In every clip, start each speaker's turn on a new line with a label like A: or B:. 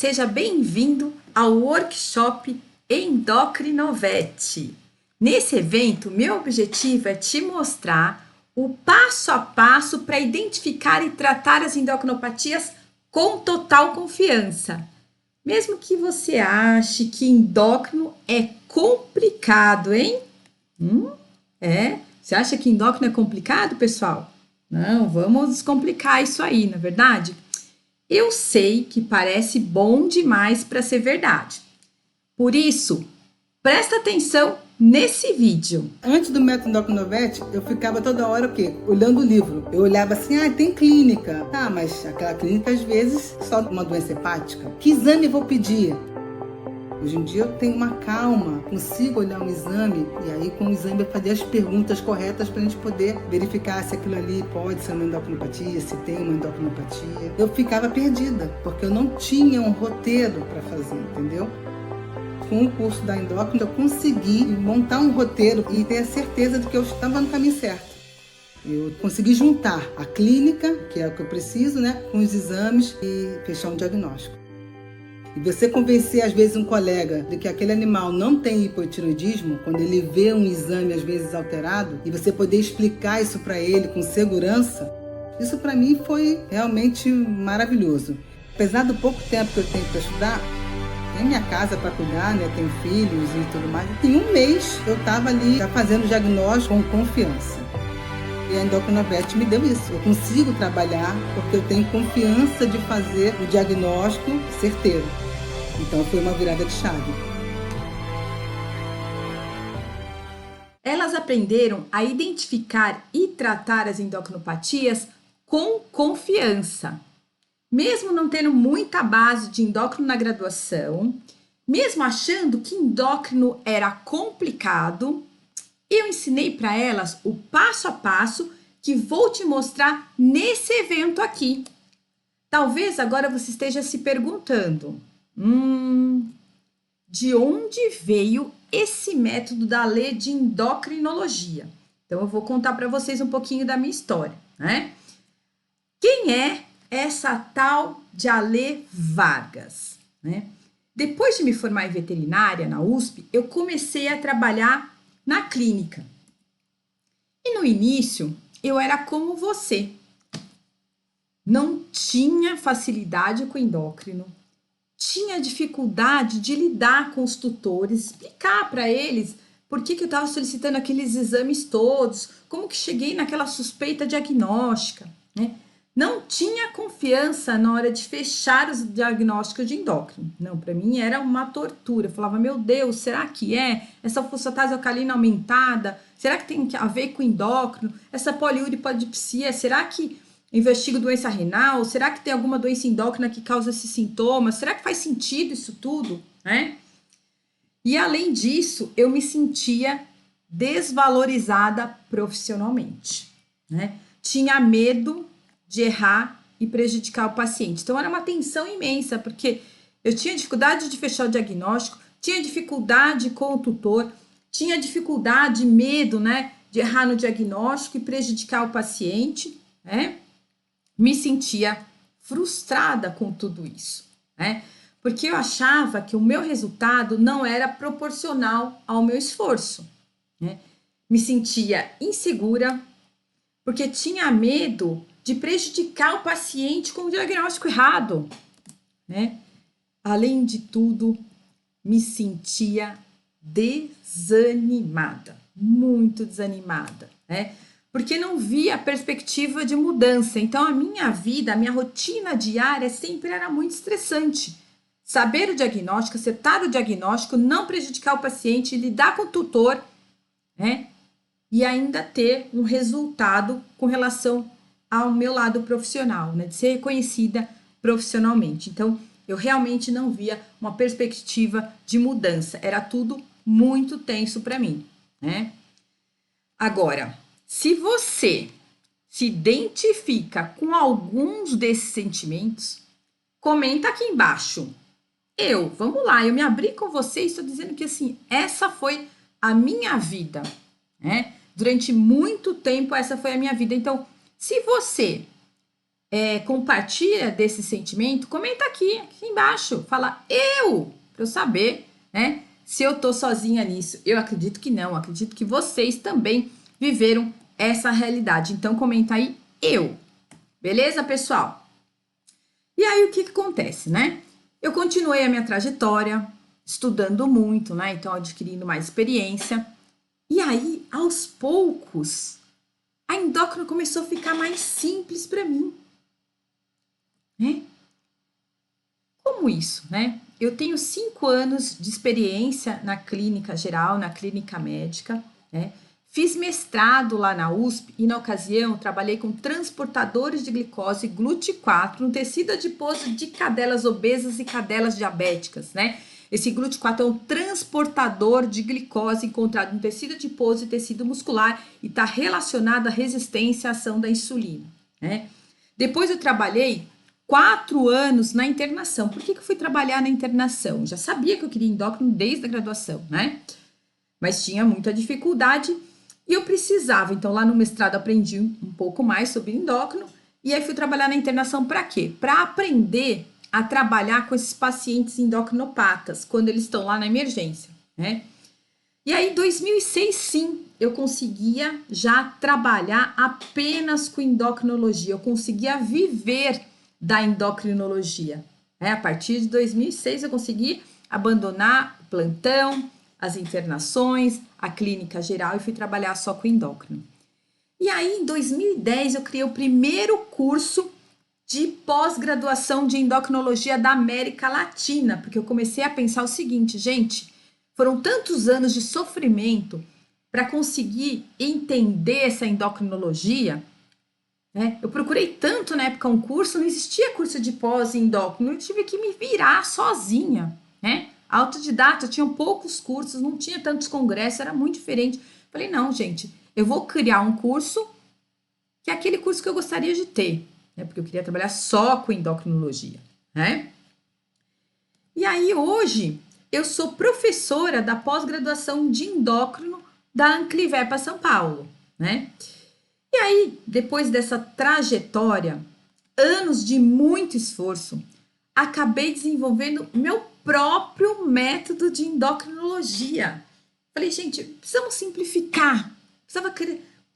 A: Seja bem-vindo ao workshop Endocrinovete. Nesse evento, meu objetivo é te mostrar o passo a passo para identificar e tratar as endocrinopatias com total confiança. Mesmo que você ache que endócrino é complicado, hein? Você acha que endócrino é complicado, pessoal? Não, vamos descomplicar isso aí, não é verdade? Eu sei que parece bom demais para ser verdade. Por isso, presta atenção nesse vídeo.
B: Antes do método Endocrinovete, eu ficava toda hora o quê? Olhando o livro. Eu olhava assim, tem clínica. Mas aquela clínica, às vezes, só uma doença hepática. Que exame eu vou pedir? Hoje em dia eu tenho uma calma, consigo olhar um exame e aí com o exame eu fazer as perguntas corretas para a gente poder verificar se aquilo ali pode ser uma endocrinopatia, se tem uma endocrinopatia. Eu ficava perdida, porque eu não tinha um roteiro para fazer, entendeu? Com o curso da endócrina eu consegui montar um roteiro e ter a certeza de que eu estava no caminho certo. Eu consegui juntar a clínica, que é o que eu preciso, com os exames e fechar um diagnóstico. E você convencer, às vezes, um colega de que aquele animal não tem hipotiroidismo, quando ele vê um exame, às vezes, alterado, e você poder explicar isso para ele com segurança, isso para mim foi realmente maravilhoso. Apesar do pouco tempo que eu tenho para estudar, tenho minha casa para cuidar, tenho filhos e tudo mais. Em um mês, eu estava ali já fazendo diagnóstico com confiança. E a Endocrinovete me deu isso. Eu consigo trabalhar porque eu tenho confiança de fazer o diagnóstico certeiro. Então foi uma virada de chave.
A: Elas aprenderam a identificar e tratar as endocrinopatias com confiança. Mesmo não tendo muita base de endócrino na graduação, mesmo achando que endócrino era complicado, eu ensinei para elas o passo a passo que vou te mostrar nesse evento aqui. Talvez agora você esteja se perguntando, de onde veio esse método da lei de endocrinologia? Então, eu vou contar para vocês um pouquinho da minha história, Quem é essa tal de Alê Vargas, Depois de me formar em veterinária na USP, eu comecei a trabalhar na clínica. E no início, eu era como você. Não tinha facilidade com endócrino, tinha dificuldade de lidar com os tutores, explicar para eles por que eu estava solicitando aqueles exames todos, como que cheguei naquela suspeita diagnóstica, Não tinha confiança na hora de fechar os diagnósticos de endócrino. Não, para mim era uma tortura. Eu falava, meu Deus, será que é? Essa fosfatase alcalina aumentada? Será que tem a ver com endócrino? Essa poliurepolipsia, será que investigo doença renal? Será que tem alguma doença endócrina que causa esses sintomas? Será que faz sentido isso tudo? E além disso, eu me sentia desvalorizada profissionalmente. Tinha medo de errar e prejudicar o paciente. Então, era uma tensão imensa, porque eu tinha dificuldade de fechar o diagnóstico, tinha dificuldade com o tutor, tinha dificuldade, medo, de errar no diagnóstico e prejudicar o paciente, Me sentia frustrada com tudo isso, Porque eu achava que o meu resultado não era proporcional ao meu esforço, Me sentia insegura, porque tinha medo de prejudicar o paciente com o diagnóstico errado, Além de tudo, me sentia desanimada, muito desanimada, Porque não via a perspectiva de mudança. Então, a minha vida, a minha rotina diária sempre era muito estressante. Saber o diagnóstico, acertar o diagnóstico, não prejudicar o paciente, lidar com o tutor, E ainda ter um resultado com relação ao meu lado profissional, de ser reconhecida profissionalmente. Então, eu realmente não via uma perspectiva de mudança. Era tudo muito tenso para mim, Agora, se você se identifica com alguns desses sentimentos, comenta aqui embaixo. Vamos lá, eu me abri com você e estou dizendo que assim, essa foi a minha vida, Durante muito tempo, essa foi a minha vida. Então, se você compartilha desse sentimento, comenta aqui embaixo, fala eu, para eu saber, né, se eu tô sozinha nisso. Eu acredito que não, acredito que vocês também viveram essa realidade. Então comenta aí eu. Beleza, pessoal? E aí o que acontece, né? Eu continuei a minha trajetória, estudando muito, né? Então adquirindo mais experiência. E aí, aos poucos, a endócrina começou a ficar mais simples para mim, né? Como isso, né? Eu tenho 5 anos de experiência na clínica geral, na clínica médica, né? Fiz mestrado lá na USP e, na ocasião, trabalhei com transportadores de glicose GLUT4 no tecido adiposo de cadelas obesas e cadelas diabéticas, né? Esse GLUT4 é um transportador de glicose encontrado no tecido adiposo e tecido muscular e está relacionado à resistência à ação da insulina, né? Depois eu trabalhei 4 anos na internação. Por que eu fui trabalhar na internação? Já sabia que eu queria endócrino desde a graduação, né? Mas tinha muita dificuldade e eu precisava. Então, lá no mestrado, aprendi um pouco mais sobre endócrino. E aí, fui trabalhar na internação para quê? Para aprender a trabalhar com esses pacientes endocrinopatas, quando eles estão lá na emergência, né? E aí, em 2006, sim, eu conseguia já trabalhar apenas com endocrinologia. Eu conseguia viver da endocrinologia. A partir de 2006, eu consegui abandonar o plantão, as internações, a clínica geral e fui trabalhar só com endócrino. E aí, em 2010, eu criei o primeiro curso de pós-graduação de endocrinologia da América Latina, porque eu comecei a pensar o seguinte, gente, foram tantos anos de sofrimento para conseguir entender essa endocrinologia, né? Eu procurei tanto na época um curso, não existia curso de pós em endócrino, eu tive que me virar sozinha, né? Autodidata, tinha poucos cursos, não tinha tantos congressos, era muito diferente. Falei, não, gente, eu vou criar um curso que é aquele curso que eu gostaria de ter, né? Porque eu queria trabalhar só com endocrinologia, né? E aí, hoje, eu sou professora da pós-graduação de endócrino da Anclivepa São Paulo, né? E aí, depois dessa trajetória, anos de muito esforço, acabei desenvolvendo meu próprio método de endocrinologia. Falei, gente, precisamos simplificar, precisava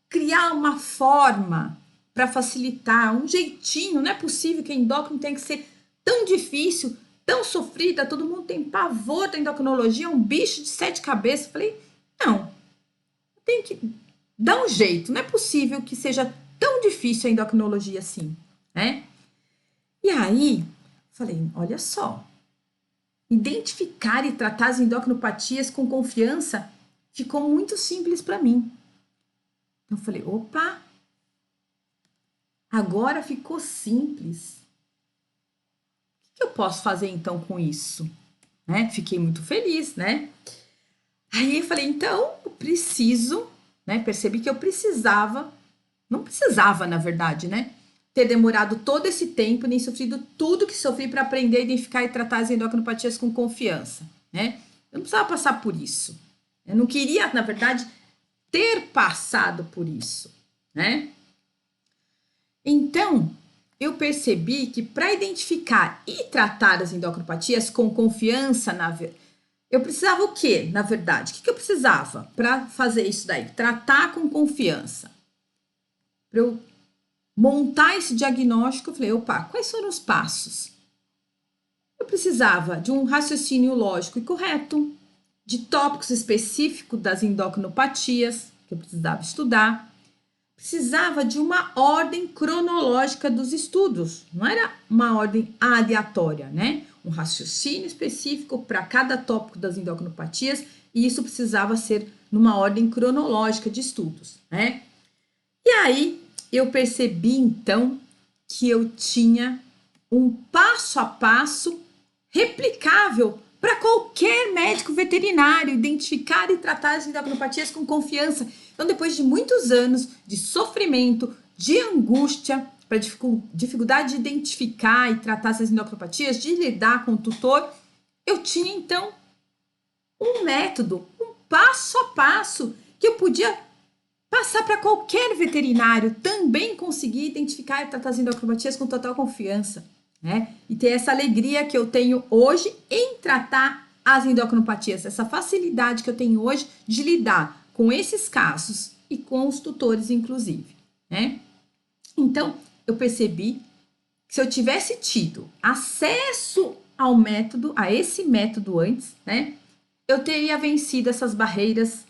A: criar uma forma para facilitar, um jeitinho. Não é possível que a endócrino tenha que ser tão difícil, tão sofrida, todo mundo tem pavor da endocrinologia, é um bicho de 7 cabeças. Falei, não, tem que dar um jeito, não é possível que seja tão difícil a endocrinologia assim, né? E aí, falei, olha só, identificar e tratar as endocrinopatias com confiança ficou muito simples para mim. Então, eu falei, opa, agora ficou simples. O que eu posso fazer então com isso? Né? Fiquei muito feliz, né? Aí eu falei, então, eu preciso, né? Percebi que eu precisava, não precisava, na verdade, né? Ter demorado todo esse tempo, nem sofrido tudo que sofri para aprender a identificar e tratar as endocrinopatias com confiança, né? Eu não precisava passar por isso. Eu não queria, na verdade, ter passado por isso, né? Então, eu percebi que para identificar e tratar as endocrinopatias com confiança, eu precisava o quê, na verdade? O que eu precisava para fazer isso daí? Tratar com confiança. Para eu montar esse diagnóstico, eu falei, opa, quais foram os passos? Eu precisava de um raciocínio lógico e correto, de tópicos específicos das endocrinopatias, que eu precisava estudar. Precisava de uma ordem cronológica dos estudos, não era uma ordem aleatória, né? Um raciocínio específico para cada tópico das endocrinopatias, e isso precisava ser numa ordem cronológica de estudos, né? E aí eu percebi então que eu tinha um passo a passo replicável para qualquer médico veterinário identificar e tratar as endocrinopatias com confiança. Então, depois de muitos anos de sofrimento, de angústia, para dificuldade de identificar e tratar essas endocrinopatias, de lidar com o tutor, eu tinha um método, um passo a passo que eu podia passar para qualquer veterinário também conseguir identificar e tratar as endocrinopatias com total confiança, né? E ter essa alegria que eu tenho hoje em tratar as endocrinopatias, essa facilidade que eu tenho hoje de lidar com esses casos e com os tutores, inclusive, né? Então, eu percebi que se eu tivesse tido acesso ao método, a esse método antes, né? Eu teria vencido essas barreiras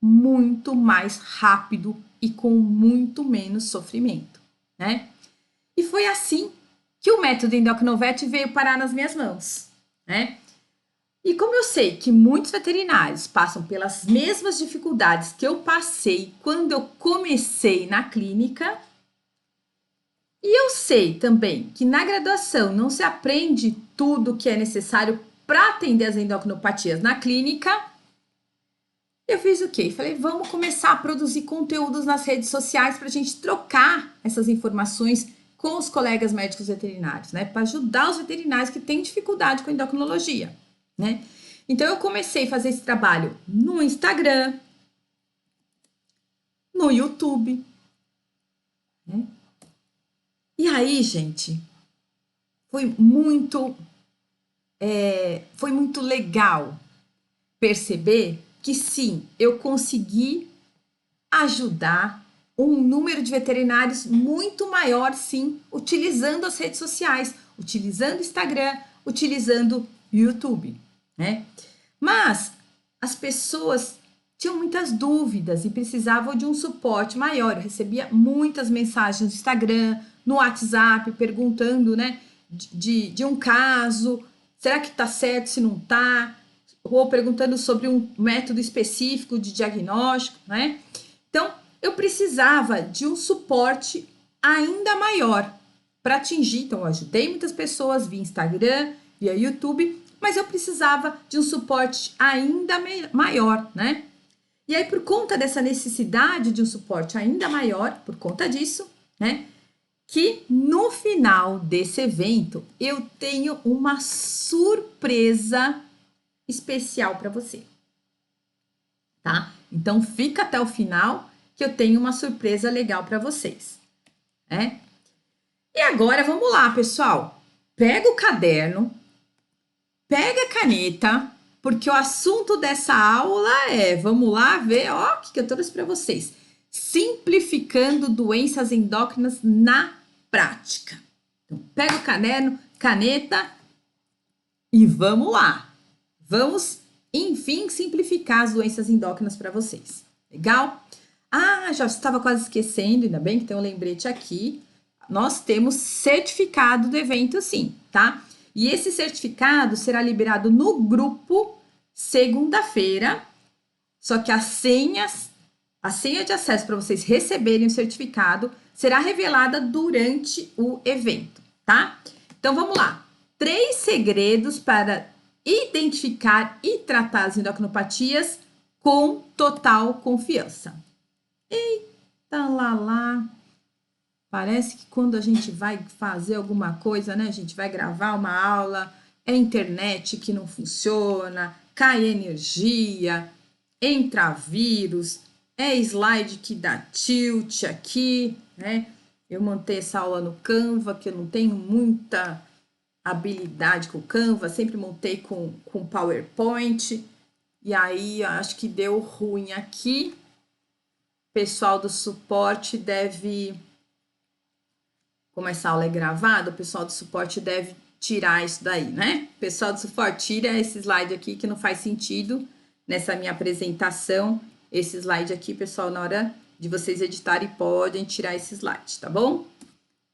A: muito mais rápido e com muito menos sofrimento, né? E foi assim que o método Endocrinovet veio parar nas minhas mãos, né? E como eu sei que muitos veterinários passam pelas mesmas dificuldades que eu passei quando eu comecei na clínica, e eu sei também que na graduação não se aprende tudo que é necessário para atender as endocrinopatias na clínica, eu fiz o quê? Falei, vamos começar a produzir conteúdos nas redes sociais para a gente trocar essas informações com os colegas médicos veterinários, né? Para ajudar os veterinários que têm dificuldade com endocrinologia, né? Então, eu comecei a fazer esse trabalho no Instagram, no YouTube, né? E aí, gente, foi muito legal perceber que sim, eu consegui ajudar um número de veterinários muito maior, sim, utilizando as redes sociais, utilizando o Instagram, utilizando o YouTube, né? Mas as pessoas tinham muitas dúvidas e precisavam de um suporte maior. Eu recebia muitas mensagens no Instagram, no WhatsApp, perguntando, né, de um caso, será que tá certo, se não tá? Ou perguntando sobre um método específico de diagnóstico, né? Então, eu precisava de um suporte ainda maior para atingir. Então, eu ajudei muitas pessoas via Instagram, via YouTube, mas eu precisava de um suporte ainda maior, né? E aí, por conta dessa necessidade de um suporte ainda maior, por conta disso, né? Que no final desse evento eu tenho uma surpresa especial para você, tá? Então, fica até o final que eu tenho uma surpresa legal para vocês, né? E agora vamos lá, pessoal. Pega o caderno, pega a caneta, porque o assunto dessa aula vamos lá ver, ó, o que eu trouxe para vocês. Simplificando doenças endócrinas na prática. Então, pega o caderno, caneta e vamos lá. Vamos, enfim, simplificar as doenças endócrinas para vocês. Legal? Ah, já estava quase esquecendo, ainda bem que tem um lembrete aqui. Nós temos certificado do evento, sim, tá? E esse certificado será liberado no grupo segunda-feira. Só que a senha de acesso para vocês receberem o certificado será revelada durante o evento, tá? Então vamos lá. 3 segredos para identificar e tratar as endocrinopatias com total confiança. Eita lá. Parece que quando a gente vai fazer alguma coisa, né? A gente vai gravar uma aula, é internet que não funciona, cai energia, entra vírus, é slide que dá tilt aqui, né? Eu montei essa aula no Canva, que eu não tenho muita habilidade com o Canva, sempre montei com PowerPoint, e aí acho que deu ruim aqui. O pessoal do suporte deve, como essa aula é gravada, o pessoal do suporte deve tirar isso daí, né? O pessoal do suporte tira esse slide aqui que não faz sentido nessa minha apresentação. Esse slide aqui, pessoal, na hora de vocês editarem, podem tirar esse slide, tá bom?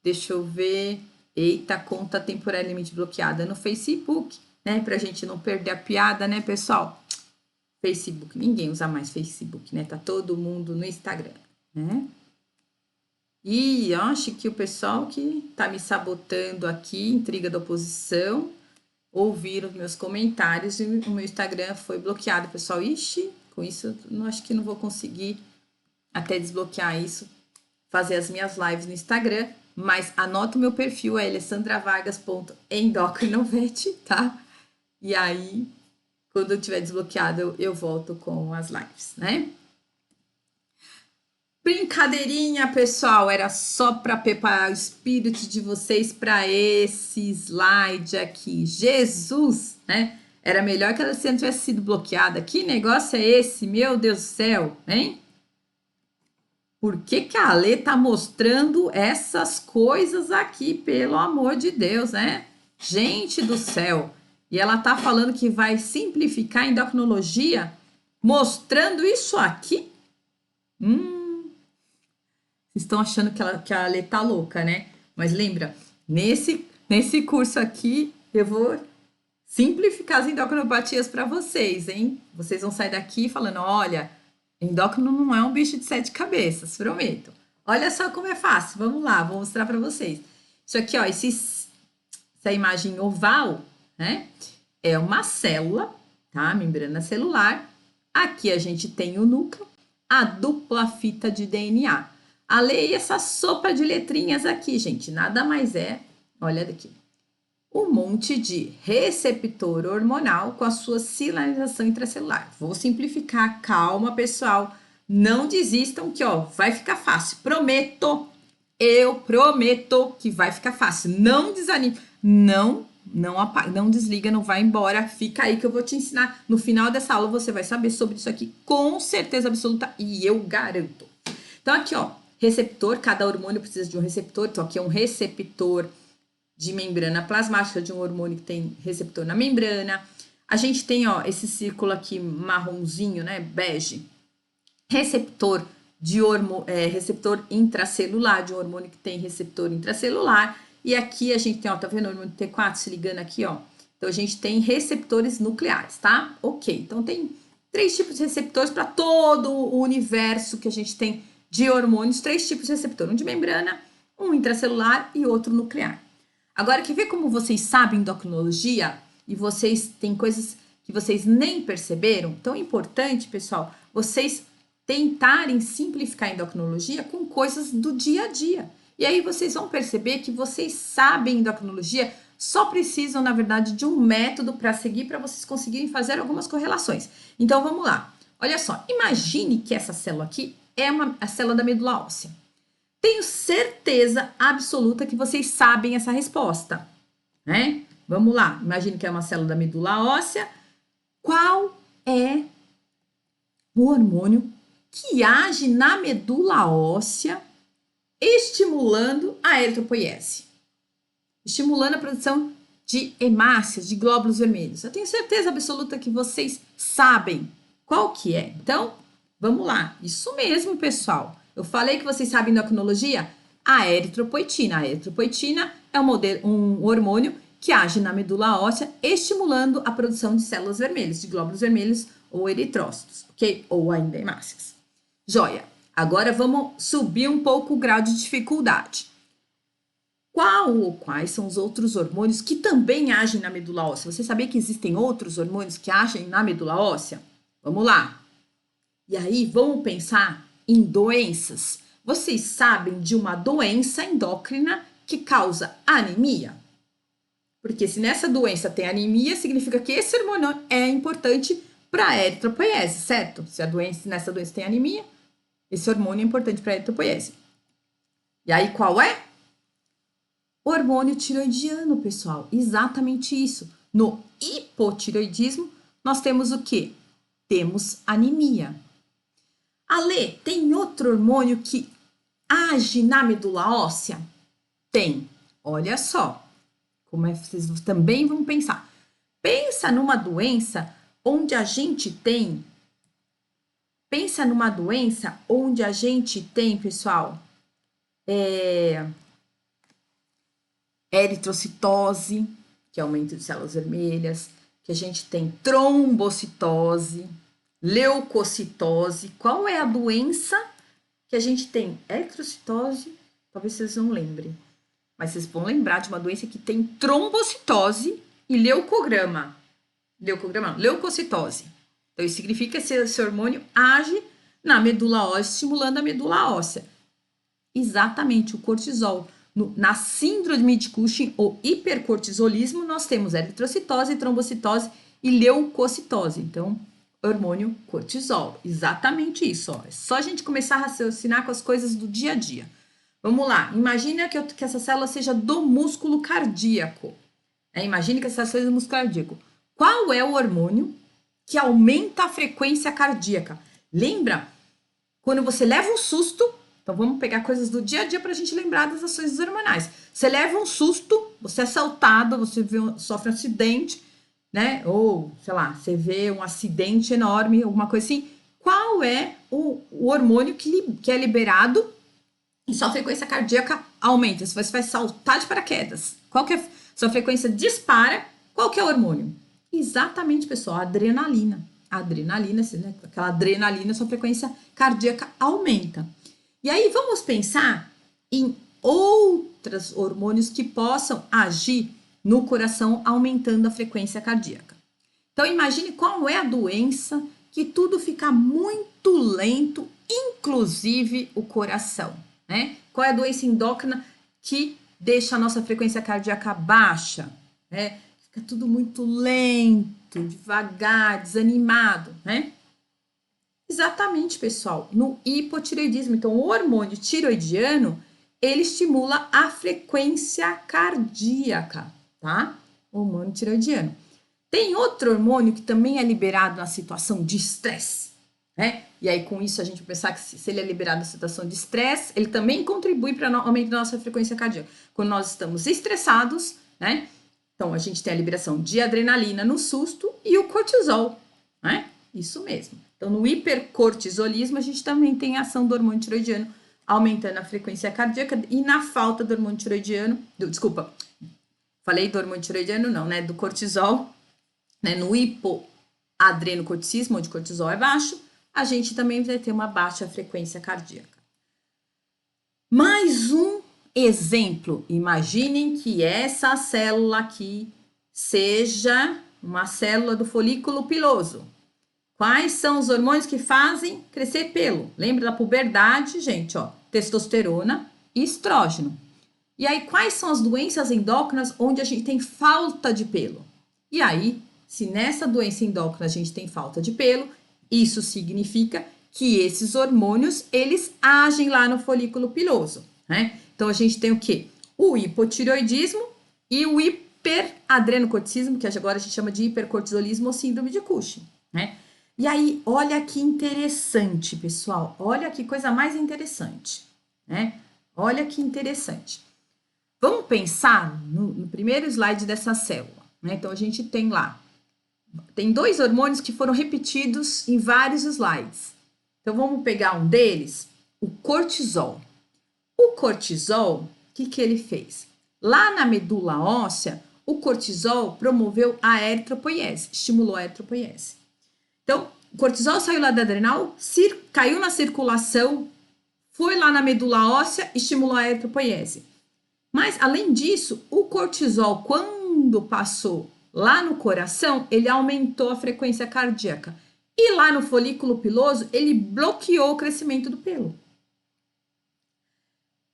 A: Deixa eu ver. Eita, conta temporariamente bloqueada no Facebook, né? Pra gente não perder a piada, né, pessoal? Facebook, ninguém usa mais Facebook, né? Tá todo mundo no Instagram, né? E acho que o pessoal que tá me sabotando aqui, intriga da oposição, ouviram meus comentários e o meu Instagram foi bloqueado, pessoal. Ixi, com isso, acho que não vou conseguir até desbloquear isso, fazer as minhas lives no Instagram, mas anota o meu perfil, é alessandravargas.endocrinovet, tá? E aí, quando eu tiver desbloqueado, eu volto com as lives, né? Brincadeirinha, pessoal, era só para preparar o espírito de vocês para esse slide aqui. Jesus, né? Era melhor que ela não tivesse sido bloqueada. Que negócio é esse? Meu Deus do céu, hein? Por que que a Lê tá mostrando essas coisas aqui, pelo amor de Deus, né? Gente do céu. E ela tá falando que vai simplificar a endocrinologia mostrando isso aqui? Vocês estão achando que a Lê tá louca, né? Mas lembra, nesse curso aqui, eu vou simplificar as endocrinopatias para vocês, hein? Vocês vão sair daqui falando, olha, endócrino não é um bicho de 7 cabeças, prometo. Olha só como é fácil, vamos lá, vou mostrar para vocês. Isso aqui, ó, essa imagem oval, né? É uma célula, tá? Membrana celular. Aqui a gente tem o núcleo, a dupla fita de DNA. A lei, essa sopa de letrinhas aqui, gente, nada mais é, olha daqui, um monte de receptor hormonal com a sua sinalização intracelular. Vou simplificar, calma, pessoal, não desistam que, ó, vai ficar fácil, prometo, eu prometo que vai ficar fácil, não desanime, não desliga, não vai embora, fica aí que eu vou te ensinar, no final dessa aula você vai saber sobre isso aqui com certeza absoluta e eu garanto. Então aqui, ó, receptor, cada hormônio precisa de um receptor, então aqui é um receptor de membrana plasmática, de um hormônio que tem receptor na membrana. A gente tem, ó, esse círculo aqui marronzinho, né, bege, receptor receptor intracelular, de um hormônio que tem receptor intracelular. E aqui a gente tem, ó, tá vendo o hormônio T4 se ligando aqui, ó. Então a gente tem receptores nucleares, tá? Ok, então tem 3 tipos de receptores para todo o universo que a gente tem de hormônios, 3 tipos de receptor, um de membrana, um intracelular e outro nuclear. Agora, quer ver como vocês sabem endocrinologia e vocês têm coisas que vocês nem perceberam? Então, é importante, pessoal, vocês tentarem simplificar a endocrinologia com coisas do dia a dia. E aí vocês vão perceber que vocês sabem endocrinologia, só precisam, na verdade, de um método para seguir para vocês conseguirem fazer algumas correlações. Então, vamos lá. Olha só, imagine que essa célula aqui é a célula da medula óssea. Tenho certeza absoluta que vocês sabem essa resposta, né? Vamos lá, imagine que é uma célula da medula óssea. Qual é o hormônio que age na medula óssea estimulando a eritropoiese? Estimulando a produção de hemácias, de glóbulos vermelhos. Eu tenho certeza absoluta que vocês sabem qual que é. Então, vamos lá. Isso mesmo, pessoal. Eu falei que vocês sabem endocrinologia? A eritropoetina. A eritropoetina é um hormônio que age na medula óssea, estimulando a produção de células vermelhas, de glóbulos vermelhos ou eritrócitos, ok? Ou ainda hemácias. Joia. Agora vamos subir um pouco o grau de dificuldade. Qual ou quais são os outros hormônios que também agem na medula óssea? Você sabia que existem outros hormônios que agem na medula óssea? Vamos lá. E aí, vamos pensar em doenças. Vocês sabem de uma doença endócrina que causa anemia? Porque se nessa doença tem anemia, significa que esse hormônio é importante para a eritropoiese, certo? Se nessa doença tem anemia, esse hormônio é importante para a eritropoiese. E aí, qual é? Hormônio tiroidiano, pessoal. Exatamente isso. No hipotiroidismo, nós temos o quê? Temos anemia. Alê, tem outro hormônio que age na medula óssea? Tem. Olha só. Como é que vocês também vão pensar? Pensa numa doença onde a gente tem. Pensa numa doença onde a gente tem, pessoal, eritrocitose, que é aumento de células vermelhas, que a gente tem trombocitose, leucocitose. Qual é a doença que a gente tem? Eritrocitose, talvez vocês não lembrem, mas vocês vão lembrar de uma doença que tem trombocitose e leucocitose. Então, isso significa que esse hormônio age na medula óssea, estimulando a medula óssea. Exatamente, o cortisol. Na síndrome de Cushing ou hipercortisolismo, nós temos eritrocitose, trombocitose e leucocitose. Então, hormônio cortisol. Exatamente isso, ó. É só a gente começar a raciocinar com as coisas do dia a dia. Vamos lá, imagina que essa célula seja do músculo cardíaco. Imagine que essa célula é do músculo cardíaco. Qual é o hormônio que aumenta a frequência cardíaca? Lembra? Quando você leva um susto, então vamos pegar coisas do dia a dia para a gente lembrar das ações hormonais. Você leva um susto, você é assaltado, você sofre um acidente, né? Ou, sei lá, você vê um acidente enorme, alguma coisa assim. Qual é o hormônio que é liberado e sua frequência cardíaca aumenta? Se você vai saltar de paraquedas, qual que é? Sua frequência dispara, qual que é o hormônio? Exatamente, pessoal, a adrenalina. A adrenalina, né? Aquela adrenalina, sua frequência cardíaca aumenta. E aí vamos pensar em outros hormônios que possam agir no coração, aumentando a frequência cardíaca. Então imagine qual é a doença que tudo fica muito lento, inclusive o coração, né? Qual é a doença endócrina que deixa a nossa frequência cardíaca baixa, né? Fica tudo muito lento, devagar, desanimado, né? Exatamente, pessoal, no hipotireoidismo. Então, o hormônio tiroidiano, ele estimula a frequência cardíaca, tá? O hormônio tiroidiano. Tem outro hormônio que também é liberado na situação de estresse, né? E aí, com isso, a gente vai pensar que se ele é liberado na situação de estresse, ele também contribui para o aumento da nossa frequência cardíaca. Quando nós estamos estressados, né? Então, a gente tem a liberação de adrenalina no susto e o cortisol, né? Isso mesmo. Então, no hipercortisolismo, a gente também tem a ação do hormônio tiroidiano, aumentando a frequência cardíaca, e na falta do hormônio tiroidiano, falei do hormônio tiroidiano não, né? Do cortisol, né? No hipoadrenocorticismo, onde o cortisol é baixo, a gente também vai ter uma baixa frequência cardíaca. Mais um exemplo. Imaginem que essa célula aqui seja uma célula do folículo piloso. Quais são os hormônios que fazem crescer pelo? Lembra da puberdade, gente, ó, testosterona e estrógeno. E aí, quais são as doenças endócrinas onde a gente tem falta de pelo? E aí, se nessa doença endócrina a gente tem falta de pelo, isso significa que esses hormônios, eles agem lá no folículo piloso, né? Então, a gente tem o quê? O hipotireoidismo e o hiperadrenocorticismo, que agora a gente chama de hipercortisolismo ou síndrome de Cushing, né? E aí, olha que interessante, pessoal. Olha que coisa mais interessante, né? Olha que interessante. Vamos pensar no primeiro slide dessa célula, né? Então, a gente tem lá, tem dois hormônios que foram repetidos em vários slides. Então, vamos pegar um deles, o cortisol. O cortisol, o que ele fez? Lá na medula óssea, o cortisol promoveu a eritropoiese, estimulou a eritropoiese. Então, o cortisol saiu lá da adrenal, caiu na circulação, foi lá na medula óssea, estimulou a eritropoiese. Mas, além disso, o cortisol, quando passou lá no coração, ele aumentou a frequência cardíaca. E lá no folículo piloso, ele bloqueou o crescimento do pelo.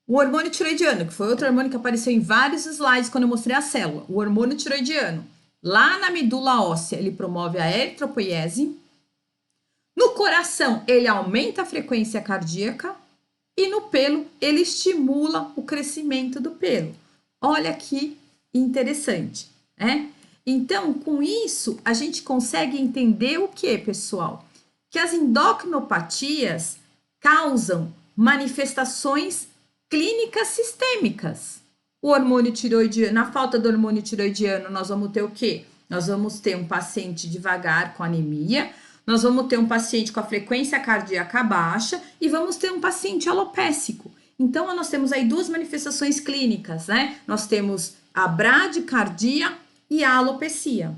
A: O hormônio tiroidiano, que foi outro hormônio que apareceu em vários slides quando eu mostrei a célula. O hormônio tiroidiano, lá na medula óssea, ele promove a eritropoiese. No coração, ele aumenta a frequência cardíaca e no pelo, ele estimula o crescimento do pelo. Olha que interessante, né? Então, com isso, a gente consegue entender o que, pessoal? Que as endocrinopatias causam manifestações clínicas sistêmicas. O hormônio tiroidiano, na falta do hormônio tiroidiano, nós vamos ter o quê? Nós vamos ter um paciente devagar com anemia, nós vamos ter um paciente com a frequência cardíaca baixa e vamos ter um paciente alopécico. Então, nós temos aí duas manifestações clínicas, né? Nós temos a bradicardia e a alopecia.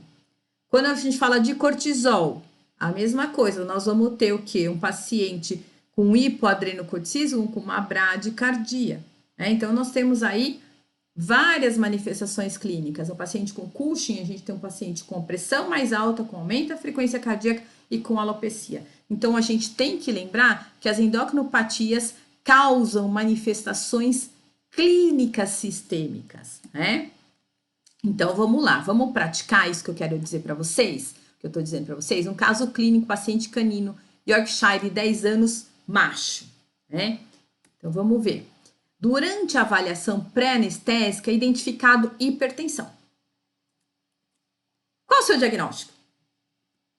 A: Quando a gente fala de cortisol, a mesma coisa, nós vamos ter o quê? Um paciente com hipoadrenocorticismo, com uma bradicardia, né? Então, nós temos aí várias manifestações clínicas. O paciente com Cushing, a gente tem um paciente com pressão mais alta, com aumento da frequência cardíaca e com alopecia. Então, a gente tem que lembrar que as endocrinopatias causam manifestações clínicas sistêmicas, né? Então, vamos lá, vamos praticar isso que eu quero dizer para vocês? que eu tô dizendo para vocês? Um caso clínico, paciente canino, Yorkshire, 10 anos, macho, né? Então, vamos ver. Durante a avaliação pré-anestésica, é identificado hipertensão. Qual o seu diagnóstico?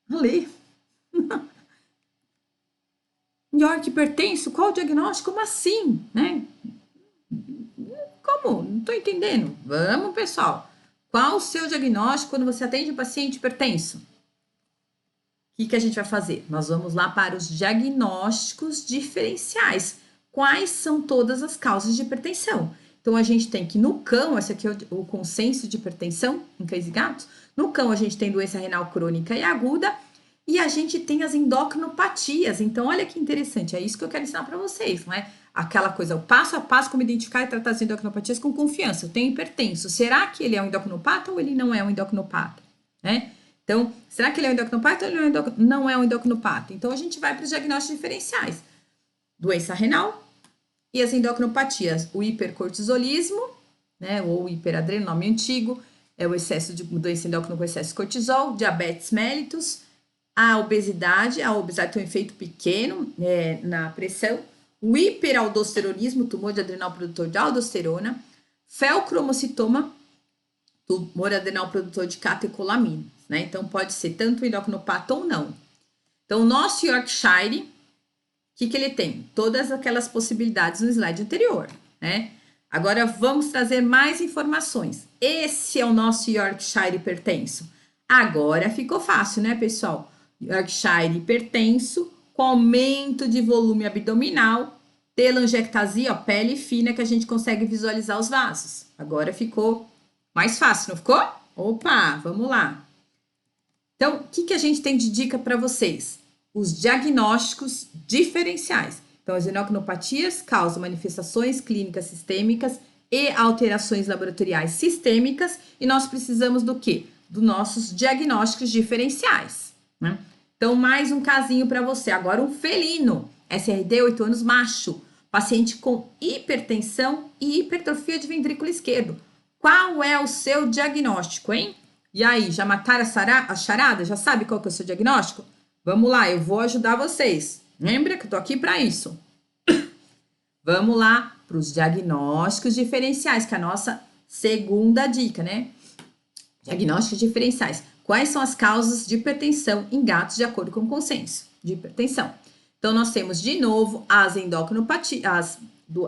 A: Ali. York hipertenso, qual o diagnóstico? Como assim, né? Como? Não tô entendendo. Vamos, pessoal. Qual o seu diagnóstico quando você atende um paciente hipertenso? O que a gente vai fazer? Nós vamos lá para os diagnósticos diferenciais. Quais são todas as causas de hipertensão? Então, a gente tem que no cão, esse aqui é o consenso de hipertensão em cães e gatos. No cão, a gente tem doença renal crônica e aguda. E a gente tem as endocrinopatias. Então, olha que interessante. É isso que eu quero ensinar para vocês, não é? Aquela coisa, o passo a passo, como identificar e tratar as endocrinopatias com confiança. Eu tenho hipertenso. Será que ele é um endocrinopata ou ele não é um endocrinopata? Né? Então, será que ele é um endocrinopata ou ele não é um endocrinopata? Então, a gente vai para os diagnósticos diferenciais. Doença renal e as endocrinopatias. O hipercortisolismo, né, ou hiperadrenal, nome antigo, é o excesso de doença endócrina com excesso de cortisol, diabetes mellitus, a obesidade tem um efeito pequeno na pressão, o hiperaldosteronismo, tumor de adrenal produtor de aldosterona, felcromocitoma, tumor adrenal produtor de catecolaminas, né? Então, pode ser tanto endocrinopata ou não. Então, o nosso Yorkshire, o que ele tem? Todas aquelas possibilidades no slide anterior, né? Agora, vamos trazer mais informações. Esse é o nosso Yorkshire hipertenso. Agora ficou fácil, né, pessoal? Yorkshire hipertenso, com aumento de volume abdominal, telangiectasia, pele fina, que a gente consegue visualizar os vasos. Agora ficou mais fácil, não ficou? Opa, vamos lá. Então, o que a gente tem de dica para vocês? Os diagnósticos diferenciais. Então, as endocrinopatias causam manifestações clínicas sistêmicas e alterações laboratoriais sistêmicas, e nós precisamos do quê? Dos nossos diagnósticos diferenciais, né? Então, mais um casinho para você. Agora, um felino, SRD, 8 anos, macho, paciente com hipertensão e hipertrofia de ventrículo esquerdo. Qual é o seu diagnóstico, hein? E aí, já mataram a charada? Já sabe qual que é o seu diagnóstico? Vamos lá, eu vou ajudar vocês. Lembra que eu tô aqui para isso. Vamos lá para os diagnósticos diferenciais, que é a nossa segunda dica, né? Diagnósticos diferenciais. Quais são as causas de hipertensão em gatos de acordo com o consenso de hipertensão? Então, nós temos de novo as endocrinopatias,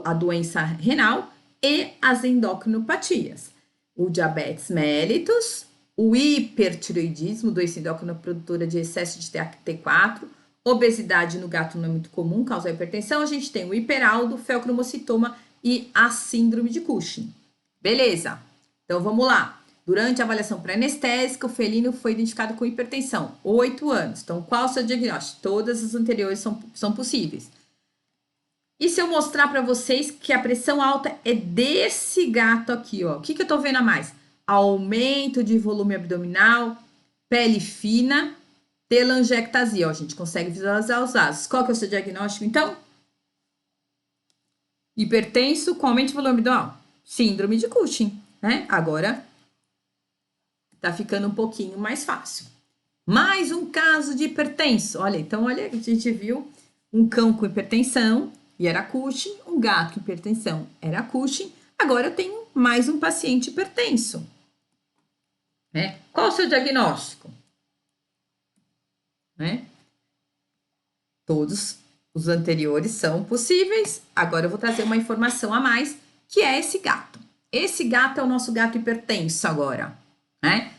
A: a doença renal e as endocrinopatias. O diabetes mellitus, o hipertireoidismo, doença endócrina produtora de excesso de T4, obesidade no gato não é muito comum, causa hipertensão. A gente tem o hiperaldo, felcromocitoma e a síndrome de Cushing. Beleza? Então, vamos lá. Durante a avaliação pré-anestésica, o felino foi identificado com hipertensão, 8 anos. Então, qual o seu diagnóstico? Todas as anteriores são possíveis. E se eu mostrar para vocês que a pressão alta é desse gato aqui, ó? O que eu tô vendo a mais? Aumento de volume abdominal, pele fina, telangiectasia. Ó, a gente consegue visualizar os vasos. Qual que é o seu diagnóstico, então? Hipertenso com aumento de volume abdominal. Síndrome de Cushing, né? Agora tá ficando um pouquinho mais fácil. Mais um caso de hipertenso. Olha, então, olha, a gente viu um cão com hipertensão e era Cushing, um gato com hipertensão era Cushing. Agora eu tenho mais um paciente hipertenso. Né? Qual o seu diagnóstico? Né? Todos os anteriores são possíveis. Agora eu vou trazer uma informação a mais, que é esse gato. Esse gato é o nosso gato hipertenso agora, né?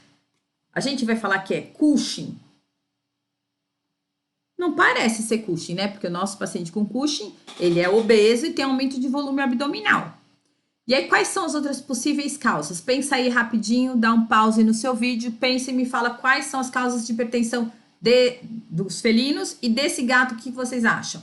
A: A gente vai falar que é Cushing. Não parece ser Cushing, né? Porque o nosso paciente com Cushing, ele é obeso e tem aumento de volume abdominal. E aí, quais são as outras possíveis causas? Pensa aí rapidinho, dá um pause no seu vídeo, pensa e me fala quais são as causas de hipertensão dos felinos e desse gato, o que vocês acham?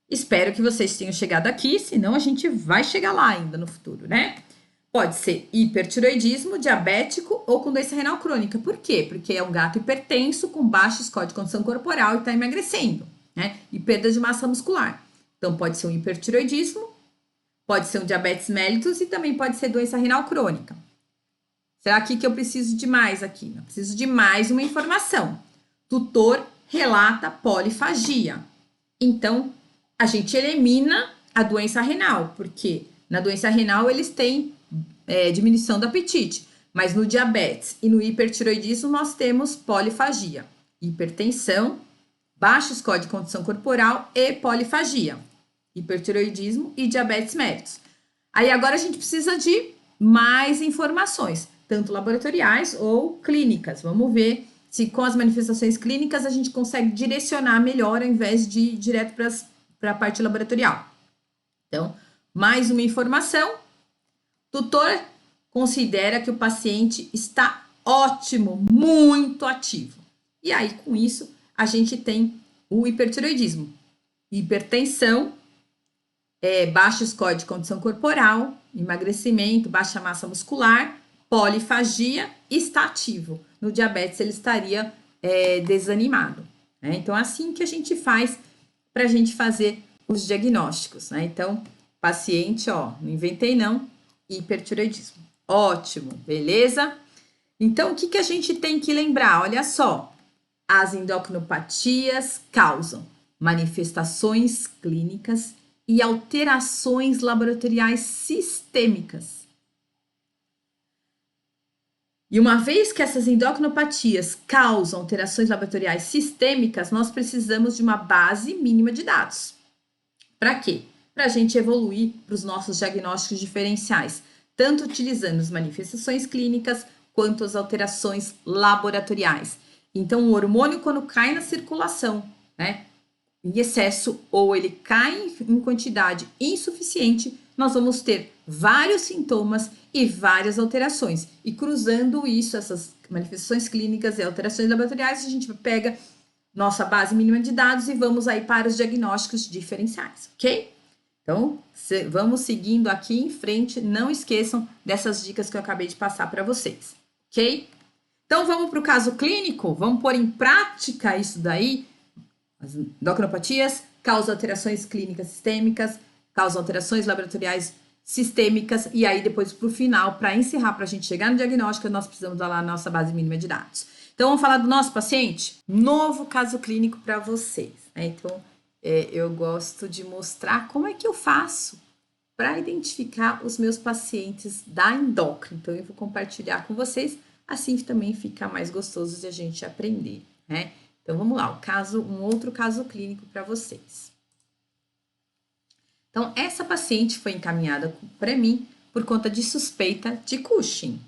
A: Espero que vocês tenham chegado aqui, senão a gente vai chegar lá ainda no futuro, né? Pode ser hipertireoidismo, diabético ou com doença renal crônica. Por quê? Porque é um gato hipertenso com baixo score de condição corporal e está emagrecendo, né? E perda de massa muscular. Então, pode ser um hipertireoidismo, pode ser um diabetes mellitus e também pode ser doença renal crônica. Será que eu preciso de mais aqui? Eu preciso de mais uma informação. Tutor relata polifagia. Então, a gente elimina a doença renal, porque na doença renal eles têm diminuição do apetite, mas no diabetes e no hipertiroidismo nós temos polifagia, hipertensão, baixo score de condição corporal e polifagia, hipertiroidismo e diabetes mellitus. Aí agora a gente precisa de mais informações, tanto laboratoriais ou clínicas. Vamos ver se com as manifestações clínicas a gente consegue direcionar melhor ao invés de ir direto para a parte laboratorial. Então, mais uma informação. Tutor considera que o paciente está ótimo, muito ativo. E aí, com isso, a gente tem o hipertiroidismo, hipertensão, baixo score de condição corporal, emagrecimento, baixa massa muscular, polifagia, está ativo. No diabetes, ele estaria desanimado. Né? Então, assim que a gente faz para a gente fazer os diagnósticos. Né? Então, paciente, ó, não inventei não, hipertiroidismo. Ótimo, beleza? Então, o que a gente tem que lembrar? Olha só, as endocrinopatias causam manifestações clínicas e alterações laboratoriais sistêmicas. E uma vez que essas endocrinopatias causam alterações laboratoriais sistêmicas, nós precisamos de uma base mínima de dados. Para quê? Para a gente evoluir para os nossos diagnósticos diferenciais, tanto utilizando as manifestações clínicas quanto as alterações laboratoriais. Então, o hormônio, quando cai na circulação, né, em excesso, ou ele cai em quantidade insuficiente, nós vamos ter vários sintomas e várias alterações. E cruzando isso, essas manifestações clínicas e alterações laboratoriais, a gente pega nossa base mínima de dados e vamos aí para os diagnósticos diferenciais, ok? Então, vamos seguindo aqui em frente, não esqueçam dessas dicas que eu acabei de passar para vocês, ok? Então, vamos para o caso clínico, vamos pôr em prática isso daí. As endocrinopatias causam alterações clínicas sistêmicas, causam alterações laboratoriais sistêmicas, e aí depois para o final, para encerrar, para a gente chegar no diagnóstico, nós precisamos dar lá a nossa base mínima de dados. Então, vamos falar do nosso paciente? Novo caso clínico para vocês. Né? Então, eu gosto de mostrar como é que eu faço para identificar os meus pacientes da endócrina. Então, eu vou compartilhar com vocês, assim também fica mais gostoso de a gente aprender, né? Então, vamos lá, um outro caso clínico para vocês. Então, essa paciente foi encaminhada para mim por conta de suspeita de Cushing,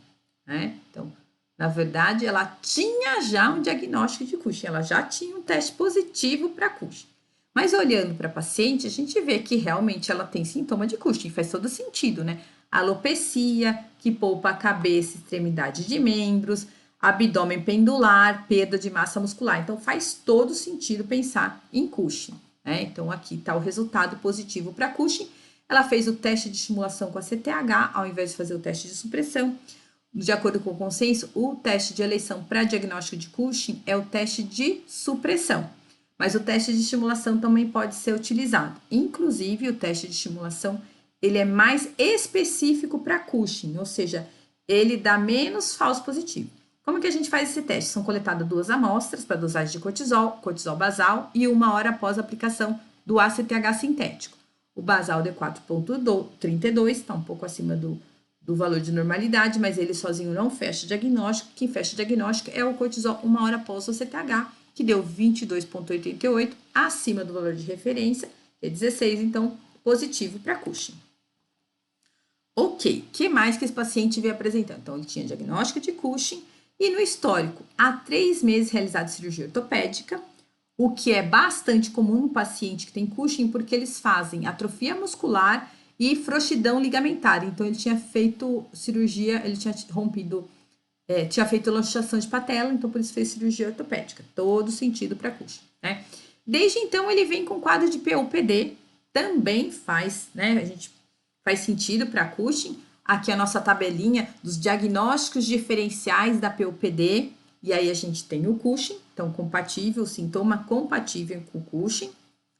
A: né? Então, na verdade, ela tinha já um diagnóstico de Cushing, ela já tinha um teste positivo para Cushing. Mas olhando para a paciente, a gente vê que realmente ela tem sintoma de Cushing, faz todo sentido, né? Alopecia, que poupa a cabeça, extremidade de membros, abdômen pendular, perda de massa muscular. Então, faz todo sentido pensar em Cushing, né? Então, aqui está o resultado positivo para Cushing. Ela fez o teste de estimulação com a CTH, ao invés de fazer o teste de supressão. De acordo com o consenso, o teste de eleição para diagnóstico de Cushing é o teste de supressão. Mas o teste de estimulação também pode ser utilizado. Inclusive, o teste de estimulação, ele é mais específico para Cushing, ou seja, ele dá menos falso positivo. Como que a gente faz esse teste? São coletadas 2 amostras para dosagem de cortisol basal e 1 hora após a aplicação do ACTH sintético. O basal de 4,32, está um pouco acima do valor de normalidade, mas ele sozinho não fecha diagnóstico. Quem fecha diagnóstico é o cortisol 1 hora após o ACTH, que deu 22,88, acima do valor de referência, que é 16, então positivo para Cushing. Ok, o que mais que esse paciente veio apresentando? Então, ele tinha diagnóstico de Cushing e no histórico, há 3 meses realizado cirurgia ortopédica, o que é bastante comum no paciente que tem Cushing, porque eles fazem atrofia muscular e frouxidão ligamentar. Então, ele tinha feito cirurgia, ele tinha rompido, tinha feito luxação de patela, então por isso fez cirurgia ortopédica. Todo sentido para Cushing, né? Desde então, ele vem com quadro de PUPD, também faz, né? A gente faz sentido para Cushing. Aqui a nossa tabelinha dos diagnósticos diferenciais da PUPD, e aí a gente tem o Cushing, então compatível, sintoma compatível com o Cushing,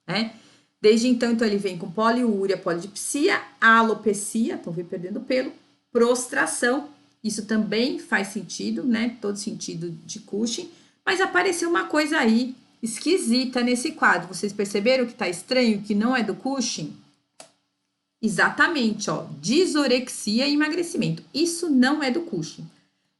A: né? Desde então, ele vem com poliúria, polidipsia, alopecia, então vem perdendo pelo, prostração Isso também faz sentido, né? Todo sentido de Cushing. Mas apareceu uma coisa aí esquisita nesse quadro. Vocês perceberam que tá estranho, que não é do Cushing? Exatamente, ó. Disorexia e emagrecimento. Isso não é do Cushing.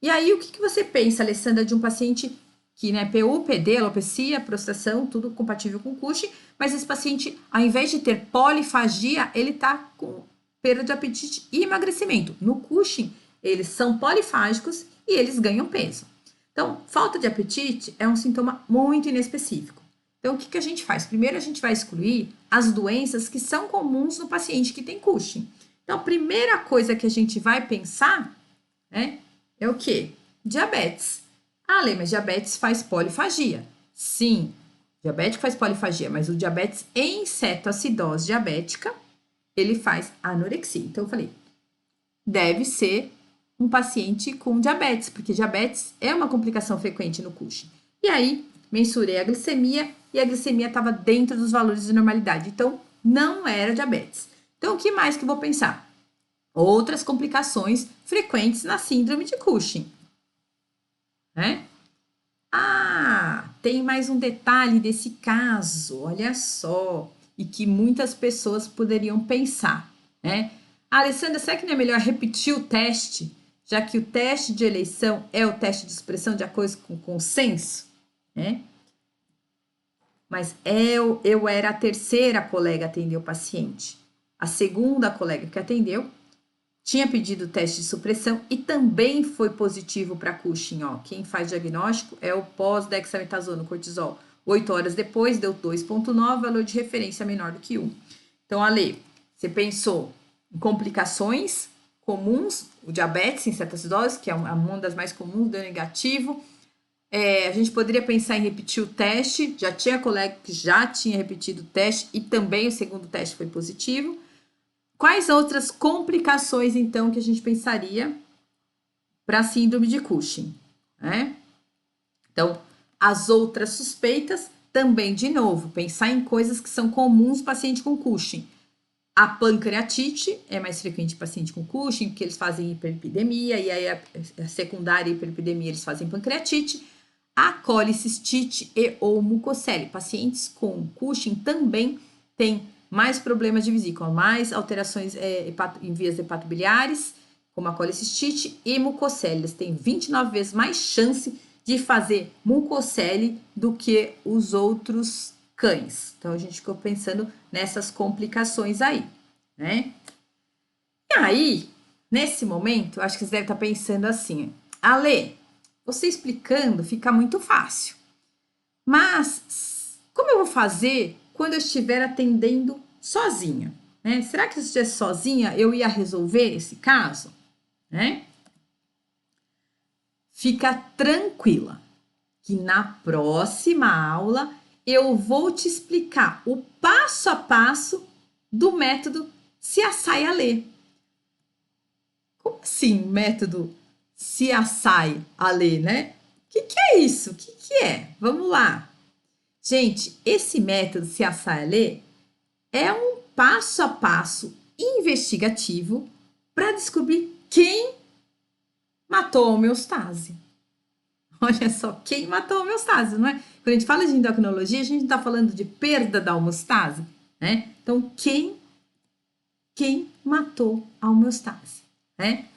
A: E aí, o que você pensa, Alessandra, de um paciente que, né, PU, PD, alopecia, prostração, tudo compatível com Cushing, mas esse paciente, ao invés de ter polifagia, ele tá com perda de apetite e emagrecimento. No Cushing, eles são polifágicos e eles ganham peso. Então, falta de apetite é um sintoma muito inespecífico. Então, o que a gente faz? Primeiro, a gente vai excluir as doenças que são comuns no paciente que tem Cushing. Então, a primeira coisa que a gente vai pensar, né, é o quê? Diabetes. Ah, Lê, mas diabetes faz polifagia. Sim, diabético faz polifagia, mas o diabetes em cetoacidose diabética, ele faz anorexia. Então, eu falei, deve ser um paciente com diabetes, porque diabetes é uma complicação frequente no Cushing. E aí, mensurei a glicemia e a glicemia estava dentro dos valores de normalidade. Então, não era diabetes. Então, o que mais que eu vou pensar? Outras complicações frequentes na síndrome de Cushing, né? Ah, tem mais um detalhe desse caso, olha só, e que muitas pessoas poderiam pensar, né? Alessandra, será que não é melhor repetir o teste, já que o teste de eleição é o teste de expressão de acordo com o consenso, né? Mas eu era a terceira colega a atender o paciente. A segunda colega que atendeu tinha pedido o teste de supressão e também foi positivo para Cushing, ó. Quem faz diagnóstico é o pós-dexametasona, cortisol. 8 horas depois, deu 2,9, valor de referência menor do que 1. Então, Ale, você pensou em complicações comuns, o diabetes em cetoacidose, que é uma das mais comuns, deu negativo. A gente poderia pensar em repetir o teste, já tinha colega que já tinha repetido o teste e também o segundo teste foi positivo. Quais outras complicações, então, que a gente pensaria para a síndrome de Cushing, né? Então, as outras suspeitas, também, de novo, pensar em coisas que são comuns no paciente com Cushing. A pancreatite é mais frequente em paciente com Cushing, porque eles fazem hiperlipidemia, e aí a secundária hiperlipidemia eles fazem pancreatite. A colicistite e ou mucocele. Pacientes com Cushing também têm mais problemas de vesícula, mais alterações em vias hepatobiliares, como a colicistite e mucocele. Eles têm 29 vezes mais chance de fazer mucocele do que os outros cães. Então, a gente ficou pensando nessas complicações aí, né? E aí, nesse momento, acho que você deve estar pensando assim, Ale, você explicando fica muito fácil, mas como eu vou fazer quando eu estiver atendendo sozinha, né? Será que se eu estivesse sozinha eu ia resolver esse caso, né? Fica tranquila, que na próxima aula eu vou te explicar o passo a passo do método CSI-ALE. Como assim, método CSI-ALE, né? O que é isso? O que é? Vamos lá. Gente, esse método CSI-ALE é um passo a passo investigativo para descobrir quem matou a homeostase. Olha só, quem matou a homeostase, não é? Quando a gente fala de endocrinologia, a gente está falando de perda da homeostase, né? Então, quem matou a homeostase, né?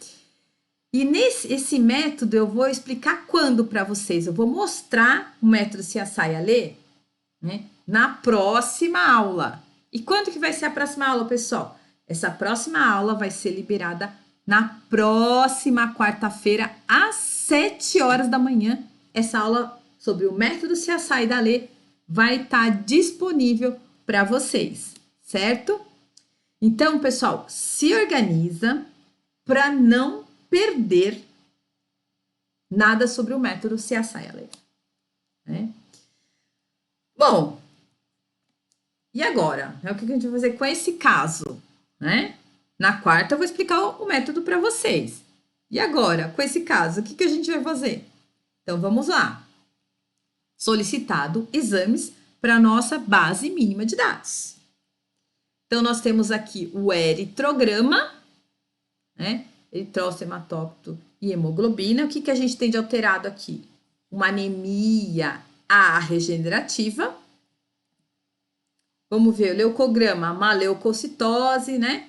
A: E esse método eu vou explicar quando para vocês. Eu vou mostrar o método CSI-ALE, né, na próxima aula. E quando que vai ser a próxima aula, pessoal? Essa próxima aula vai ser liberada na próxima quarta-feira, às 7 horas da manhã. Essa aula sobre o método CSI-ALE vai estar disponível para vocês, certo? Então, pessoal, se organiza para não perder nada sobre o método CSI-ALE, né? Bom, e agora? O que a gente vai fazer com esse caso, né? Na quarta eu vou explicar o método para vocês. E agora, com esse caso, o que a gente vai fazer? Então, vamos lá. Solicitado exames para a nossa base mínima de dados. Então, nós temos aqui o eritrograma, né? Eritrocito, hematócrito e hemoglobina. O que a gente tem de alterado aqui? Uma anemia A regenerativa. Vamos ver o leucograma, uma leucocitose, né?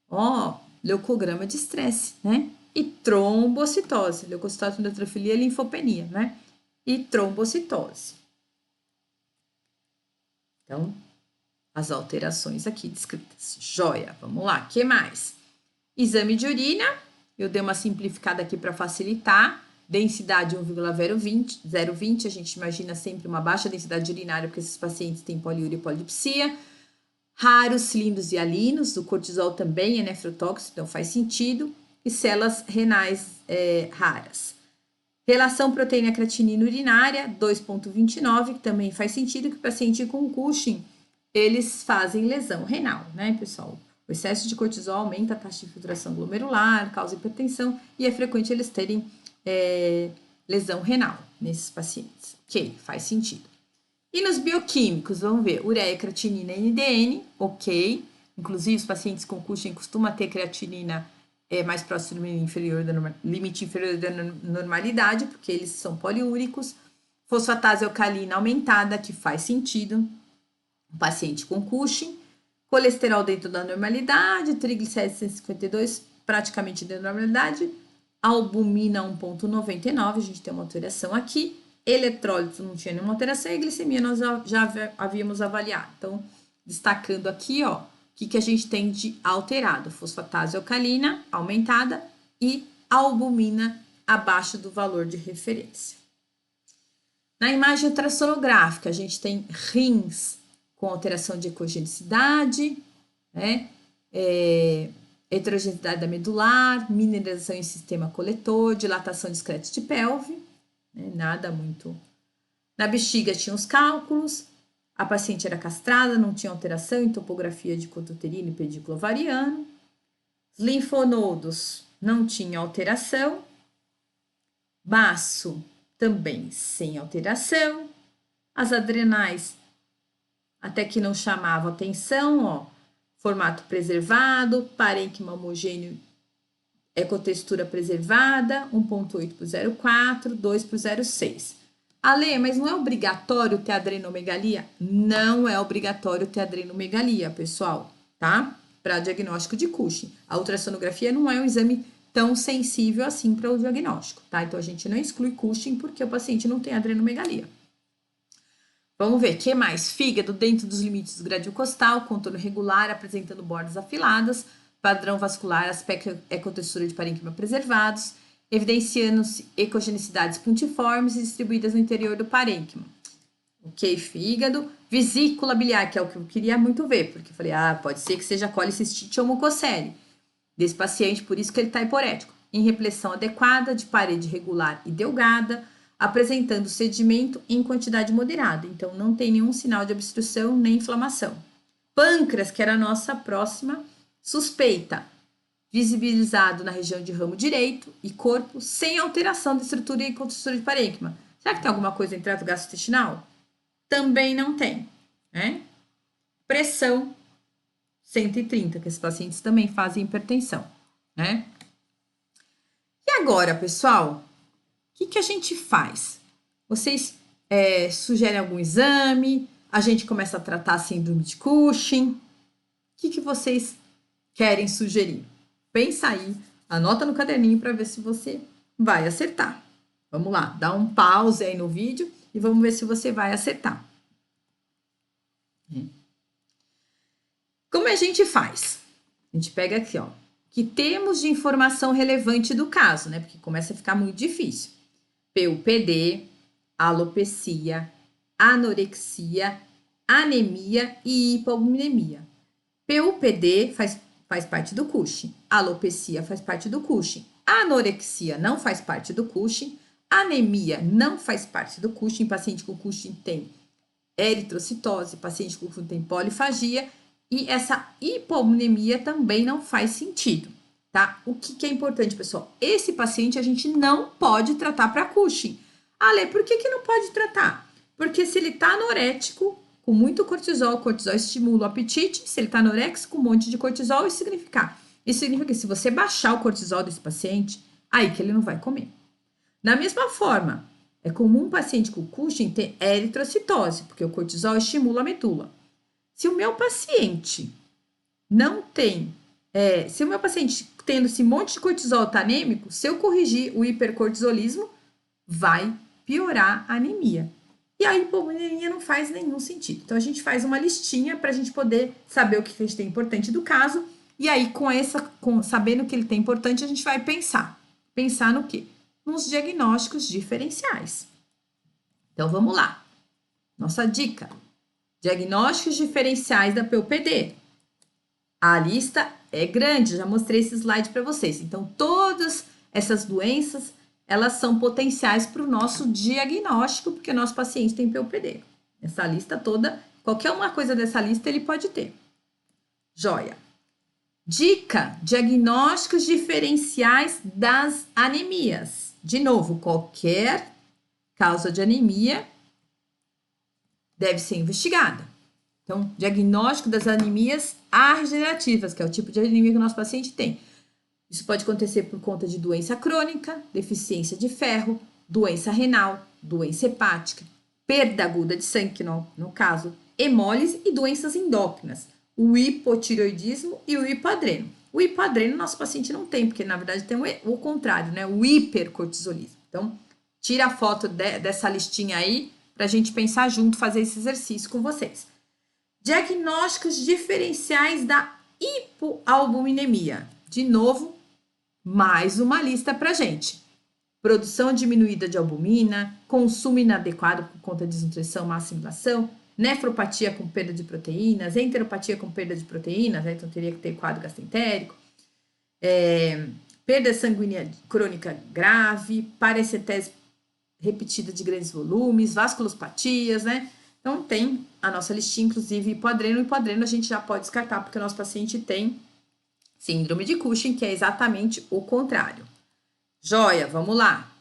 A: Ó, leucograma de estresse, né? E trombocitose, leucocitose, neutrofilia e linfopenia, né? E trombocitose. Então, as alterações aqui descritas. Joia, vamos lá, o que mais? Exame de urina, eu dei uma simplificada aqui para facilitar. Densidade 1,020, a gente imagina sempre uma baixa densidade urinária, porque esses pacientes têm poliúria e polidipsia. Raros cilindros hialinos, o cortisol também é nefrotóxico, então faz sentido. E células renais raras. Relação proteína-creatinina urinária, 2,29, que também faz sentido, que o paciente com Cushing, eles fazem lesão renal, né, pessoal? O excesso de cortisol aumenta a taxa de filtração glomerular, causa hipertensão, e é frequente eles terem lesão renal nesses pacientes. Ok, faz sentido. E nos bioquímicos, vamos ver, ureia, creatinina, NDN, ok. Inclusive, os pacientes com Cushing costumam ter creatinina mais próximo do limite inferior da normalidade, porque eles são poliúricos. Fosfatase alcalina aumentada, que faz sentido. O paciente com Cushing. Colesterol dentro da normalidade, triglicéridos 152, praticamente dentro da normalidade. Albumina 1,99, a gente tem uma alteração aqui. Eletrólitos não tinha nenhuma alteração e glicemia nós já havíamos avaliado. Então, destacando aqui, ó, o que a gente tem de alterado? Fosfatase alcalina aumentada e albumina abaixo do valor de referência. Na imagem ultrassonográfica, a gente tem rins com alteração de ecogenicidade, né? Heterogeneidade da medular, mineralização em sistema coletor, dilatação discreta de pelve, né? Nada muito. Na bexiga tinha os cálculos, a paciente era castrada, não tinha alteração em topografia de conto uterino e pedículo ovariano. Os linfonodos não tinha alteração. Baço também sem alteração. As adrenais até que não chamava atenção, ó. Formato preservado, parênquima homogêneo, ecotextura preservada, 1,8 por 0,4, 2 por 0,6. Ale, mas não é obrigatório ter adrenomegalia? Não é obrigatório ter adrenomegalia, pessoal, tá? Para diagnóstico de Cushing. A ultrassonografia não é um exame tão sensível assim para o diagnóstico, tá? Então, a gente não exclui Cushing porque o paciente não tem adrenomegalia. Vamos ver, o que mais? Fígado dentro dos limites do gradil costal, contorno regular, apresentando bordas afiladas, padrão vascular, aspecto ecotextura de parênquima preservados, evidenciando-se ecogenicidades puntiformes e distribuídas no interior do parênquima. Ok, fígado. Vesícula biliar, que é o que eu queria muito ver, porque eu falei, pode ser que seja colicistite ou mucocele desse paciente, por isso que ele está hiporético. Em repressão adequada, de parede regular e delgada, apresentando sedimento em quantidade moderada. Então, não tem nenhum sinal de obstrução nem inflamação. Pâncreas, que era a nossa próxima suspeita, visibilizado na região de ramo direito e corpo, sem alteração da estrutura e contextura de parênquima. Será que tem alguma coisa em trato gastrointestinal? Também não tem, né? Pressão 130, que esses pacientes também fazem hipertensão, né? E agora, pessoal, o que a gente faz? Vocês sugerem algum exame? A gente começa a tratar a síndrome de Cushing? O que vocês querem sugerir? Pensa aí, anota no caderninho para ver se você vai acertar. Vamos lá, dá um pause aí no vídeo e vamos ver se você vai acertar. Como a gente faz? A gente pega aqui, ó, que temos de informação relevante do caso, né? Porque começa a ficar muito difícil. PUPD, alopecia, anorexia, anemia e hipominemia. PUPD faz parte do Cushing, alopecia faz parte do Cushing, anorexia não faz parte do Cushing, anemia não faz parte do Cushing, paciente com Cushing tem eritrocitose, paciente com Cushing tem polifagia, e essa hipominemia também não faz sentido, tá? O que é importante, pessoal? Esse paciente a gente não pode tratar para Cushing. Ale, por que não pode tratar? Porque se ele tá anorético, com muito cortisol, o cortisol estimula o apetite, se ele tá anoréxico, com um monte de cortisol, isso significa que se você baixar o cortisol desse paciente, Aí que ele não vai comer. Da mesma forma, é comum um paciente com Cushing ter eritrocitose, porque o cortisol estimula a medula. Se o meu paciente não tem, se o meu paciente tendo esse monte de cortisol tá anêmico, se eu corrigir o hipercortisolismo, vai piorar a anemia. E a hipovolemia não faz nenhum sentido. Então, a gente faz uma listinha para a gente poder saber o que a gente tem importante do caso. E aí, sabendo o que ele tem importante, a gente vai pensar. Pensar no quê? Nos diagnósticos diferenciais. Então, vamos lá. Nossa dica. Diagnósticos diferenciais da PUPD. A lista é grande, já mostrei esse slide para vocês. Então, todas essas doenças, elas são potenciais para o nosso diagnóstico, porque o nosso paciente tem PUPD. Essa lista toda, qualquer uma coisa dessa lista ele pode ter. Joia. Dica: diagnósticos diferenciais das anemias. De novo, qualquer causa de anemia deve ser investigada. Então, diagnóstico das anemias regenerativas, que é o tipo de anemia que o nosso paciente tem. Isso pode acontecer por conta de doença crônica, deficiência de ferro, doença renal, doença hepática, perda aguda de sangue, que no caso, hemólise e doenças endócrinas, o hipotireoidismo e o hipoadreno. O hipoadreno nosso paciente não tem, porque na verdade tem o contrário, né? O hipercortisolismo. Então, tira a foto dessa listinha aí para a gente pensar junto, fazer esse exercício com vocês. Diagnósticos diferenciais da hipoalbuminemia. De novo, mais uma lista para gente. Produção diminuída de albumina, consumo inadequado por conta de desnutrição, má assimilação, nefropatia com perda de proteínas, enteropatia com perda de proteínas, então teria que ter quadro gastroentérico, perda sanguínea crônica grave, paracetese repetida de grandes volumes, vasculopatias, né? Então, tem a nossa listinha, inclusive, hipoadreno. O hipoadreno a gente já pode descartar, porque o nosso paciente tem síndrome de Cushing, que é exatamente o contrário. Joia, vamos lá.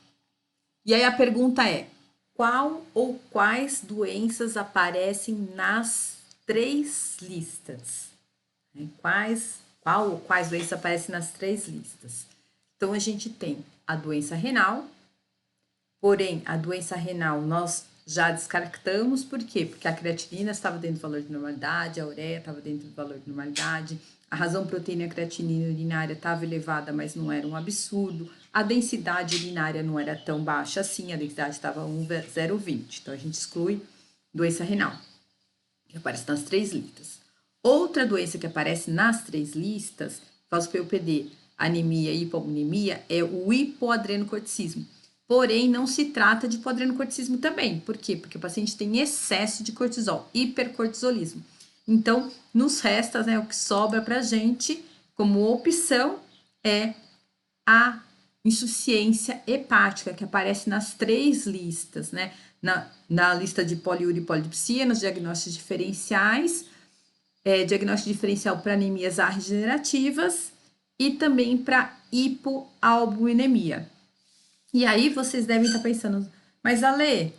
A: E aí a pergunta é, qual ou quais doenças aparecem nas 3 listas? Qual ou quais doenças aparecem nas 3 listas? Então, a gente tem a doença renal, porém, a doença renal nós já descartamos, por quê? Porque a creatinina estava dentro do valor de normalidade, a ureia estava dentro do valor de normalidade, a razão proteína creatinina urinária estava elevada, mas não era um absurdo, a densidade urinária não era tão baixa assim, a densidade estava 1,020, então a gente exclui doença renal, que aparece nas 3 listas. Outra doença que aparece nas 3 listas, faz o PUPD, anemia e hipovolemia, é o hipoadrenocorticismo. Porém, não se trata de hipoadrenocorticismo também. Por quê? Porque o paciente tem excesso de cortisol, hipercortisolismo. Então, nos resta, né, o que sobra para a gente como opção é a insuficiência hepática, que aparece nas 3 listas, né? Na lista de poliúria e polidipsia, nos diagnósticos diferenciais, diagnóstico diferencial para anemias regenerativas e também para hipoalbuminemia. E aí vocês devem estar pensando, mas Ale,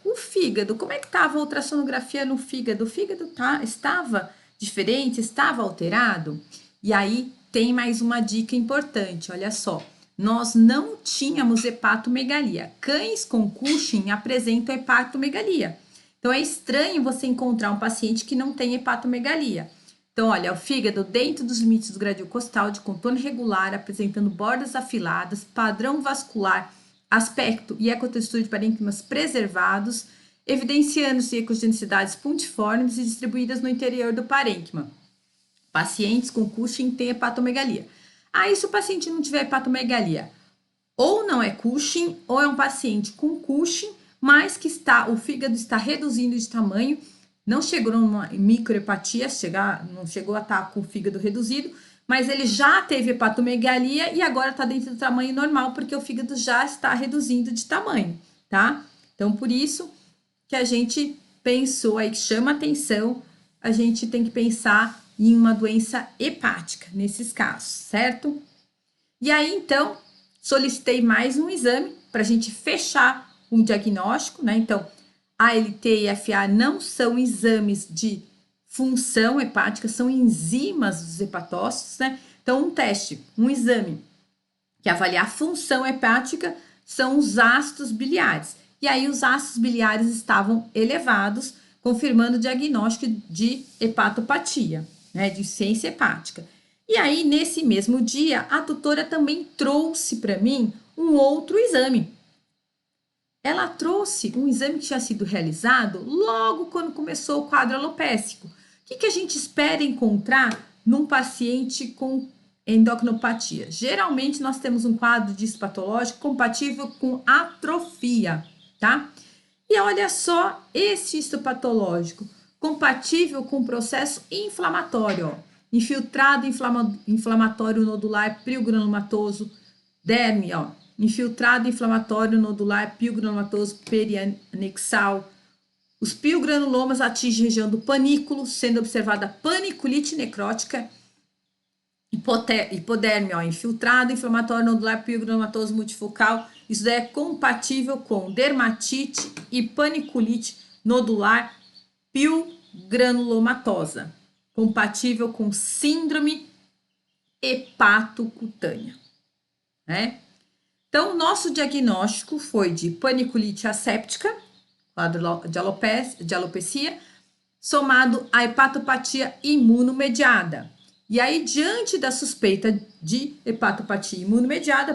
A: o fígado, como é que estava a ultrassonografia no fígado? O fígado estava diferente, estava alterado? E aí tem mais uma dica importante, olha só. Nós não tínhamos hepatomegalia. Cães com Cushing apresentam hepatomegalia. Então, é estranho você encontrar um paciente que não tem hepatomegalia. Então, olha, o fígado dentro dos limites do gradil costal, de contorno regular, apresentando bordas afiladas, padrão vascular, aspecto e ecotextura de parênquimas preservados, evidenciando-se ecogenicidades pontiformes e distribuídas no interior do parênquima. Pacientes com Cushing têm hepatomegalia. Aí, se o paciente não tiver hepatomegalia, ou não é Cushing, ou é um paciente com Cushing, mas que o fígado está reduzindo de tamanho, não chegou numa microhepatia, não chegou a estar com o fígado reduzido, mas ele já teve hepatomegalia e agora está dentro do tamanho normal, porque o fígado já está reduzindo de tamanho, tá? Então, por isso que a gente pensou aí, que chama atenção, a gente tem que pensar em uma doença hepática nesses casos, certo? E aí, então, solicitei mais um exame para a gente fechar um diagnóstico, né? Então, ALT e FA não são exames de função hepática, são enzimas dos hepatócitos, né? Então, um exame que avaliar a função hepática, são os ácidos biliares. E aí os ácidos biliares estavam elevados, confirmando o diagnóstico de hepatopatia, né, de insuficiência hepática. E aí, nesse mesmo dia, a tutora também trouxe para mim um outro exame. Ela trouxe um exame que tinha sido realizado logo quando começou o quadro alopécico. O que a gente espera encontrar num paciente com endocrinopatia? Geralmente, nós temos um quadro patológico compatível com atrofia, tá? E olha só esse histopatológico, compatível com o processo inflamatório, ó. Infiltrado inflamatório nodular piogranulomatoso, derme, ó. Infiltrado inflamatório nodular piogranulomatoso perianexal. Os piogranulomas atingem a região do panículo, sendo observada paniculite necrótica. Hipoderme, ó, infiltrado inflamatório nodular piogranulomatoso multifocal. Isso daí é compatível com dermatite e paniculite nodular piogranulomatosa. Compatível com síndrome hepatocutânea, né? Então, o nosso diagnóstico foi de paniculite asséptica, quadro de alopecia, somado à hepatopatia imunomediada. E aí, diante da suspeita de hepatopatia imunomediada,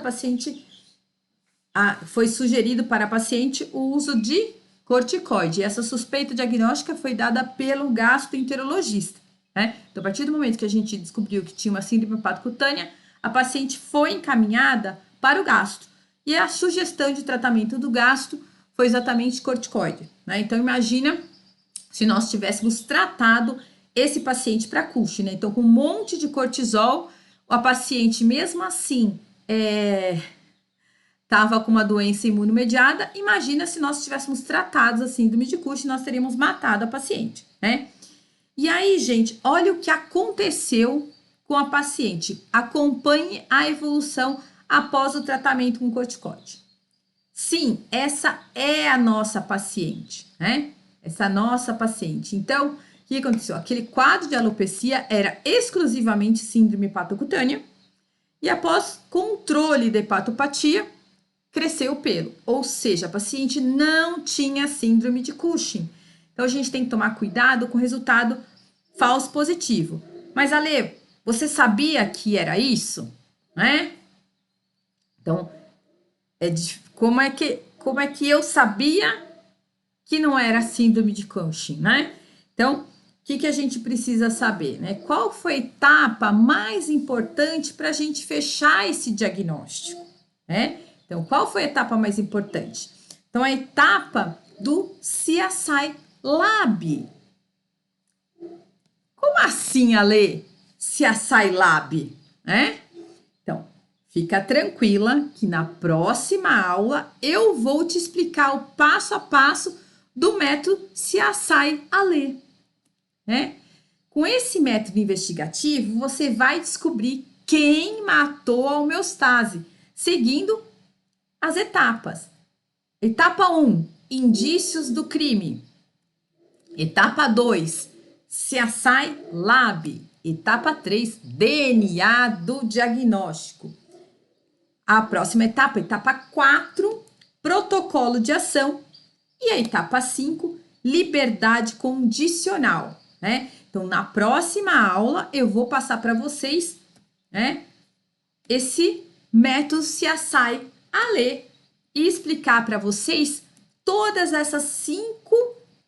A: foi sugerido para a paciente o uso de corticoide. E essa suspeita diagnóstica foi dada pelo gastroenterologista, né? Então, a partir do momento que a gente descobriu que tinha uma síndrome hepatocutânea, a paciente foi encaminhada para o gastro. E a sugestão de tratamento do gastro foi exatamente corticoide, né? Então, imagina se nós tivéssemos tratado esse paciente para Cushing, né? Então, com um monte de cortisol, a paciente, mesmo assim, estava com uma doença imunomediada. Imagina se nós tivéssemos tratado a síndrome de Cushing, nós teríamos matado a paciente, né? E aí, gente, olha o que aconteceu com a paciente. Acompanhe a evolução após o tratamento com corticoide. Sim, essa é a nossa paciente, né? Essa nossa paciente. Então, o que aconteceu? Aquele quadro de alopecia era exclusivamente síndrome hepatocutânea e após controle da hepatopatia, cresceu o pelo. Ou seja, a paciente não tinha síndrome de Cushing. Então, a gente tem que tomar cuidado com o resultado falso positivo. Mas, Ale, você sabia que era isso? Né? Então, como é que eu sabia que não era síndrome de Cushing, né? Então, o que a gente precisa saber, né? Qual foi a etapa mais importante para a gente fechar esse diagnóstico, né? Então, qual foi a etapa mais importante? Então, a etapa do CSI Lab. Como assim, Ale? CSI Lab, né? Então, fica tranquila que na próxima aula eu vou te explicar o passo a passo do método CSI-ALE, né? Com esse método investigativo, você vai descobrir quem matou a homeostase, seguindo as etapas. Etapa 1, indícios do crime. Etapa 2, CSI Lab. Etapa 3, DNA do diagnóstico. A próxima etapa, etapa 4, protocolo de ação. E a etapa 5, liberdade condicional, né? Então, na próxima aula, eu vou passar para vocês, né, esse método CSI-ALE e explicar para vocês todas essas 5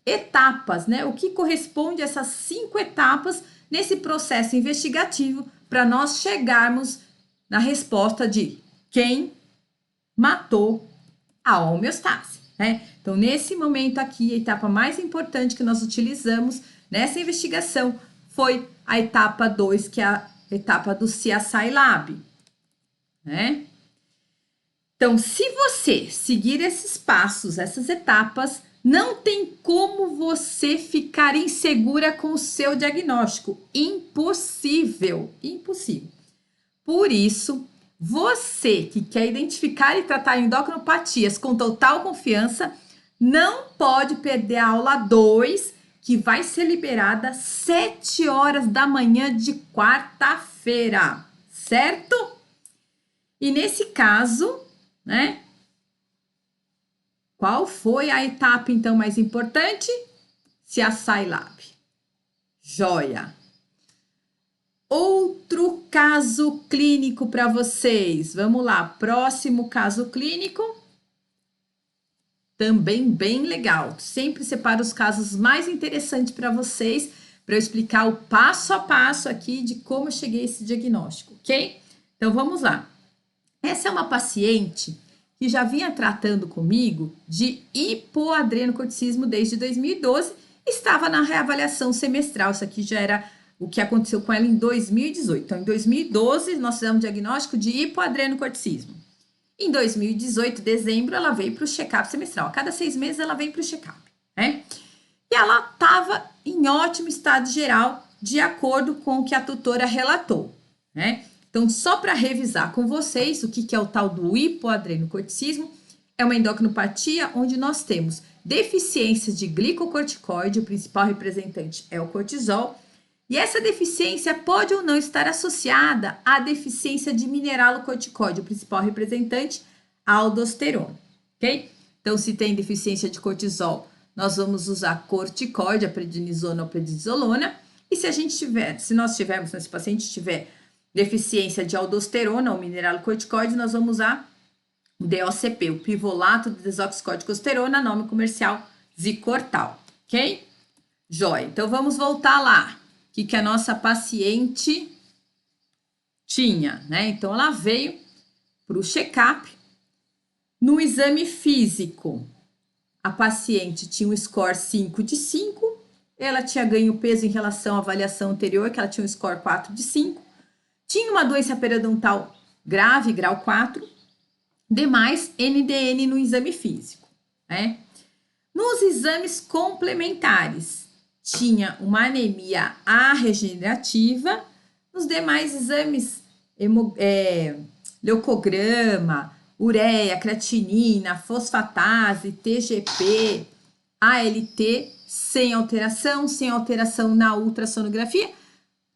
A: etapas, né? O que corresponde a essas 5 etapas nesse processo investigativo para nós chegarmos na resposta de quem matou a homeostase, né? Então, nesse momento aqui, a etapa mais importante que nós utilizamos nessa investigação foi a etapa 2, que é a etapa do CSI Lab, né? Então, se você seguir esses passos, essas etapas, não tem como você ficar insegura com o seu diagnóstico. Impossível, impossível. Por isso, você que quer identificar e tratar endocrinopatias com total confiança, não pode perder a aula 2, que vai ser liberada às 7 horas da manhã de quarta-feira, certo? E nesse caso, né? Qual foi a etapa, então, mais importante? Se a Scilab. Joia! Outro caso clínico para vocês. Vamos lá, próximo caso clínico. Também bem legal. Sempre separo os casos mais interessantes para vocês, para eu explicar o passo a passo aqui de como eu cheguei a esse diagnóstico, ok? Então vamos lá. Essa é uma paciente que já vinha tratando comigo de hipoadrenocorticismo desde 2012, estava na reavaliação semestral. Isso aqui já era o que aconteceu com ela em 2018. Então, em 2012, nós fizemos um diagnóstico de hipoadrenocorticismo. Em 2018, dezembro, ela veio para o check-up semestral. A cada 6 meses, ela vem para o check-up, né? E ela estava em ótimo estado geral, de acordo com o que a tutora relatou, né? Então, só para revisar com vocês o que é o tal do hipoadrenocorticismo, é uma endocrinopatia onde nós temos deficiência de glicocorticoide, o principal representante é o cortisol, e essa deficiência pode ou não estar associada à deficiência de mineralocorticoide, o principal representante, a aldosterona, ok? Então, se tem deficiência de cortisol, nós vamos usar corticoide, a prednisona ou prednisolona, e se nós tivermos, se esse paciente tiver deficiência de aldosterona ou mineralocorticoide, nós vamos usar o DOCP, o pivolato de desoxicodicosterona, nome comercial Zicortal, ok? Jóia, então vamos voltar lá. O que a nossa paciente tinha, né? Então, ela veio para o check-up. No exame físico, a paciente tinha um score 5 de 5, ela tinha ganho peso em relação à avaliação anterior, que ela tinha um score 4 de 5, tinha uma doença periodontal grave, grau 4, demais NDN no exame físico, né? Nos exames complementares, tinha uma anemia regenerativa, nos demais exames, leucograma, ureia, creatinina, fosfatase, TGP, ALT, sem alteração na ultrassonografia.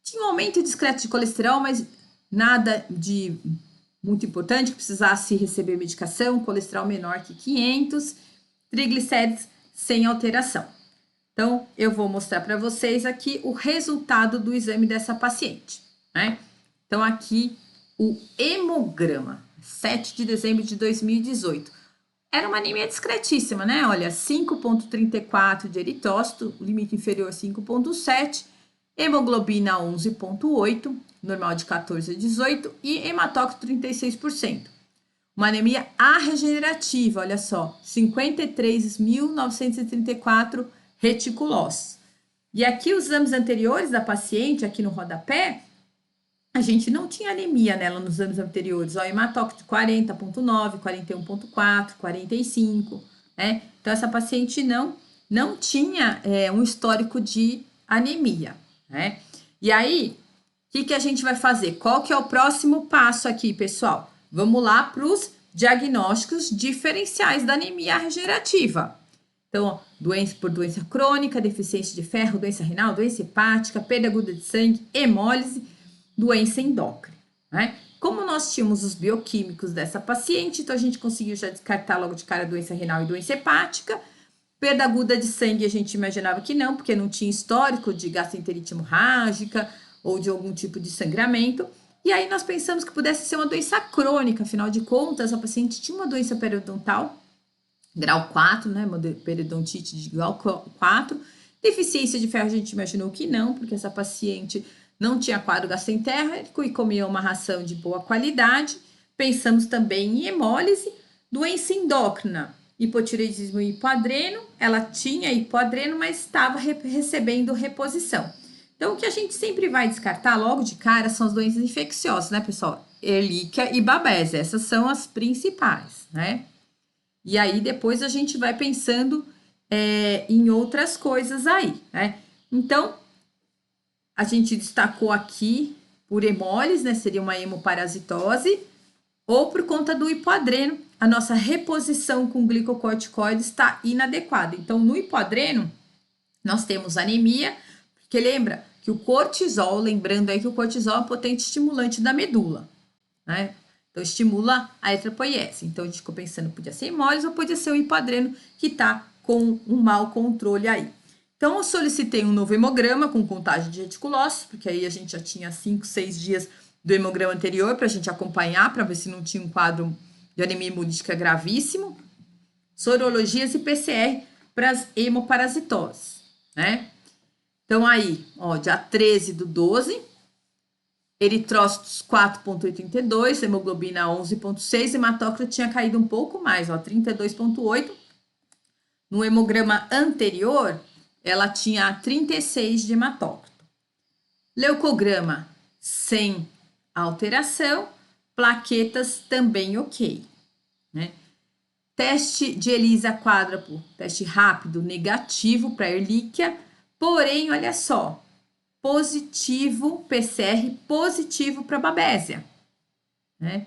A: Tinha um aumento discreto de colesterol, mas nada de muito importante, que precisasse receber medicação, colesterol menor que 500, triglicéridos sem alteração. Então, eu vou mostrar para vocês aqui o resultado do exame dessa paciente, né? Então, aqui o hemograma, 7 de dezembro de 2018. Era uma anemia discretíssima, né? Olha, 5,34 de eritócito, limite inferior 5,7, hemoglobina 11,8, normal de 14 a 18 e hematócrito 36%. Uma anemia regenerativa, olha só, 53.934 reticulose. E aqui os exames anteriores da paciente, aqui no rodapé, a gente não tinha anemia nela nos exames anteriores. Ó, hematócrito 40,9, 41,4, 45, né? Então, essa paciente não tinha um histórico de anemia, né? E aí, o que a gente vai fazer? Qual que é o próximo passo aqui, pessoal? Vamos lá para os diagnósticos diferenciais da anemia regenerativa. Então, ó, doença crônica, deficiência de ferro, doença renal, doença hepática, perda aguda de sangue, hemólise, doença endócrina, né? Como nós tínhamos os bioquímicos dessa paciente, então a gente conseguiu já descartar logo de cara doença renal e doença hepática. Perda aguda de sangue a gente imaginava que não, porque não tinha histórico de gastroenterite hemorrágica ou de algum tipo de sangramento. E aí nós pensamos que pudesse ser uma doença crônica, afinal de contas, a paciente tinha uma doença periodontal, grau 4, né, uma periodontite de grau 4, deficiência de ferro a gente imaginou que não, porque essa paciente não tinha quadro gastroentérico e comia uma ração de boa qualidade. Pensamos também em hemólise, doença endócrina, hipotireoidismo e hipoadreno, ela tinha hipoadreno, mas estava recebendo reposição. Então, o que a gente sempre vai descartar logo de cara são as doenças infecciosas, né, pessoal? Ehrlichia e Babésia, essas são as principais, né? E aí, depois a gente vai pensando em outras coisas aí, né? Então, a gente destacou aqui por hemólise, né? Seria uma hemoparasitose, ou por conta do hipoadreno, a nossa reposição com glicocorticoides está inadequada. Então, no hipoadreno, nós temos anemia, porque lembra que o cortisol, lembrando aí que o cortisol é um potente estimulante da medula, né? Então, estimula a eritropoiese. Então, a gente ficou pensando, podia ser hemólise ou podia ser o hipoadreno que está com um mau controle aí. Então, eu solicitei um novo hemograma com contagem de reticulócitos, porque aí a gente já tinha 5, 6 dias do hemograma anterior para a gente acompanhar, para ver se não tinha um quadro de anemia hemolítica gravíssimo. Sorologias e PCR para as hemoparasitoses, né? Então, aí, ó, dia 13/12, eritrócitos 4,82, hemoglobina 11,6, hematócrito tinha caído um pouco mais, ó, 32,8. No hemograma anterior, ela tinha 36 de hematócrito. Leucograma sem alteração, plaquetas também ok, né? Teste de ELISA quádruplo, teste rápido, negativo para Ehrlichia, porém, olha só, positivo, PCR positivo para Babésia, né?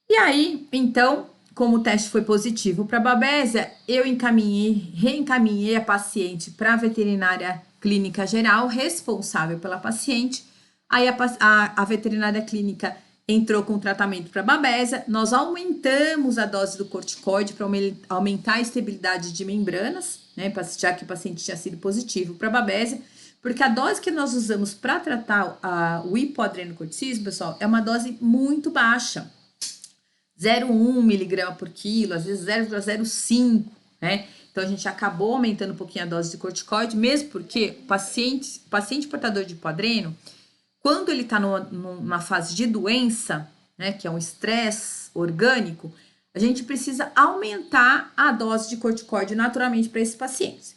A: E aí, então, como o teste foi positivo para Babésia, eu reencaminhei a paciente para a veterinária clínica geral, responsável pela paciente. Aí a veterinária clínica entrou com tratamento para Babésia, nós aumentamos a dose do corticoide para aumentar a estabilidade de membranas, né, já que o paciente tinha sido positivo para Babésia, porque a dose que nós usamos para tratar o hipoadrenocorticismo, pessoal, é uma dose muito baixa, 0,1 miligrama por quilo, às vezes 0,05, né? Então, a gente acabou aumentando um pouquinho a dose de corticoide, mesmo porque o paciente portador de hipoadreno, quando ele está numa fase de doença, né, que é um estresse orgânico, a gente precisa aumentar a dose de corticoide naturalmente para esses pacientes.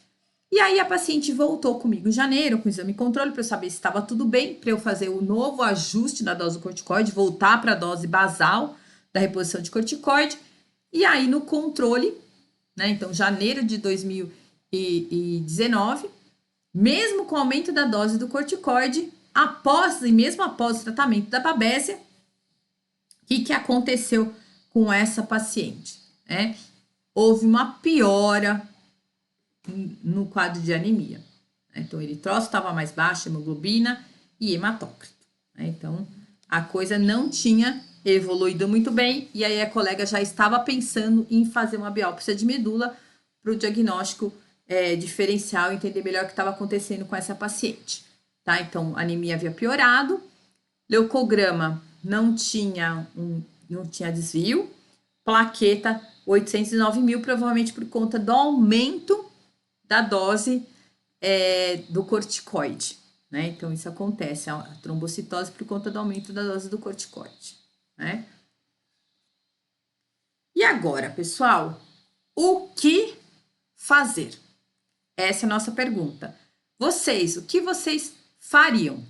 A: E aí a paciente voltou comigo em janeiro com o exame controle para eu saber se estava tudo bem, para eu fazer o novo ajuste da dose do corticoide, voltar para a dose basal da reposição de corticoide. E aí no controle, né, então janeiro de 2019, mesmo com o aumento da dose do corticoide, mesmo após o tratamento da Babésia, o que aconteceu com essa paciente, né? Houve uma piora no quadro de anemia, né? Então, o eritrócito estava mais baixo, hemoglobina e hematócrito, né? Então, a coisa não tinha evoluído muito bem, e aí a colega já estava pensando em fazer uma biópsia de medula para o diagnóstico diferencial, entender melhor o que estava acontecendo com essa paciente. Tá? Então, a anemia havia piorado, leucograma não tinha desvio, plaqueta 809 mil, provavelmente por conta do aumento da dose do corticoide, né? Então, isso acontece, a trombocitose por conta do aumento da dose do corticoide, né? E agora, pessoal, o que fazer? Essa é a nossa pergunta. O que vocês fariam,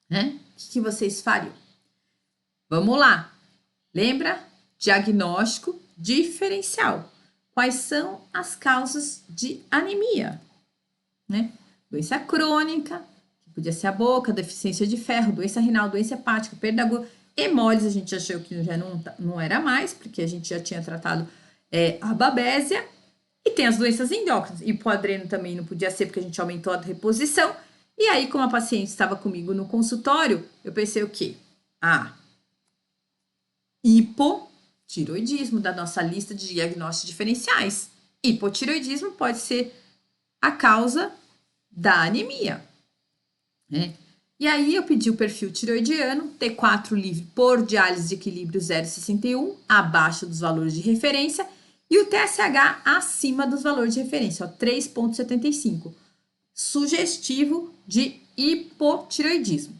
A: né? O que vocês fariam? Vamos lá. Lembra? Diagnóstico diferencial. Quais são as causas de anemia, né? Doença crônica, que podia ser a boca, deficiência de ferro, doença renal, doença hepática, perda aguda, hemólise, a gente achou que já não era mais, porque a gente já tinha tratado a Babésia, e tem as doenças endócrinas. Hipoadreno também não podia ser, porque a gente aumentou a reposição. E aí, como a paciente estava comigo no consultório, eu pensei o quê? Hipotiroidismo, da nossa lista de diagnósticos diferenciais. Hipotiroidismo pode ser a causa da anemia, né? E aí, eu pedi o perfil tiroidiano, T4 livre por diálise de equilíbrio 0,61, abaixo dos valores de referência, e o TSH acima dos valores de referência, 3,75, sugestivo de hipotiroidismo.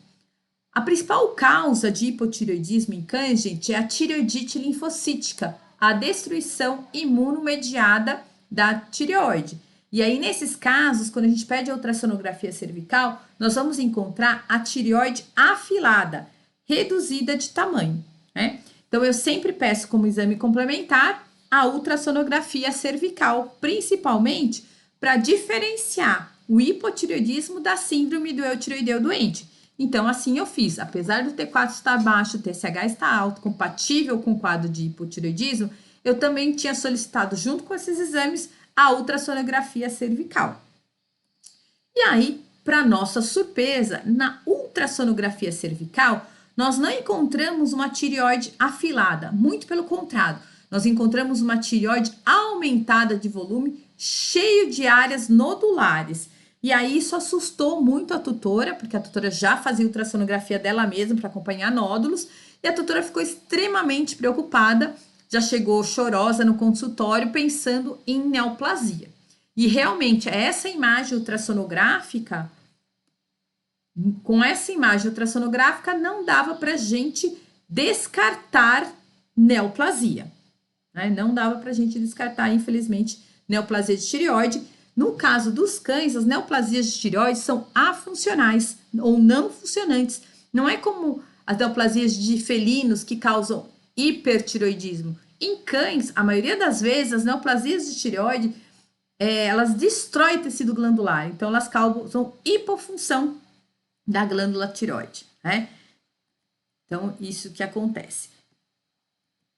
A: A principal causa de hipotiroidismo em cães, gente, é a tireoidite linfocítica, a destruição imunomediada da tireoide. E aí, nesses casos, quando a gente pede a ultrassonografia cervical, nós vamos encontrar a tireoide afilada, reduzida de tamanho, né? Então, eu sempre peço como exame complementar a ultrassonografia cervical, principalmente para diferenciar o hipotireoidismo da síndrome do eutiroideu doente. Então, assim eu fiz. Apesar do T4 estar baixo, o TSH estar alto, compatível com o quadro de hipotireoidismo, eu também tinha solicitado, junto com esses exames, a ultrassonografia cervical. E aí, para nossa surpresa, na ultrassonografia cervical, nós não encontramos uma tireoide afilada, muito pelo contrário, nós encontramos uma tireoide aumentada de volume, cheio de áreas nodulares. E aí isso assustou muito a tutora, porque a tutora já fazia ultrassonografia dela mesma para acompanhar nódulos, e a tutora ficou extremamente preocupada, já chegou chorosa no consultório pensando em neoplasia. E realmente, essa imagem ultrassonográfica, com essa imagem ultrassonográfica, não dava para a gente descartar neoplasia. Né? Não dava para a gente descartar, infelizmente, neoplasia de tireoide. No caso dos cães, as neoplasias de tireoide são afuncionais ou não funcionantes. Não é como as neoplasias de felinos que causam hipertireoidismo. Em cães, a maioria das vezes, as neoplasias de tireoide, elas destroem tecido glandular. Então, elas causam hipofunção da glândula tireoide, né? Então, isso que acontece.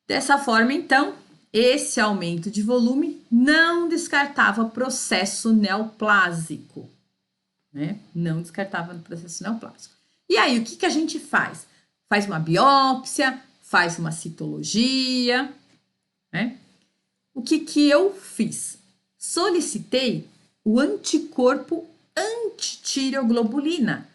A: Dessa forma, então, esse aumento de volume não descartava processo neoplásico, né? Não descartava no processo neoplásico. E aí, o que a gente faz? Faz uma biópsia, faz uma citologia, né? O que eu fiz? Solicitei o anticorpo antitireoglobulina.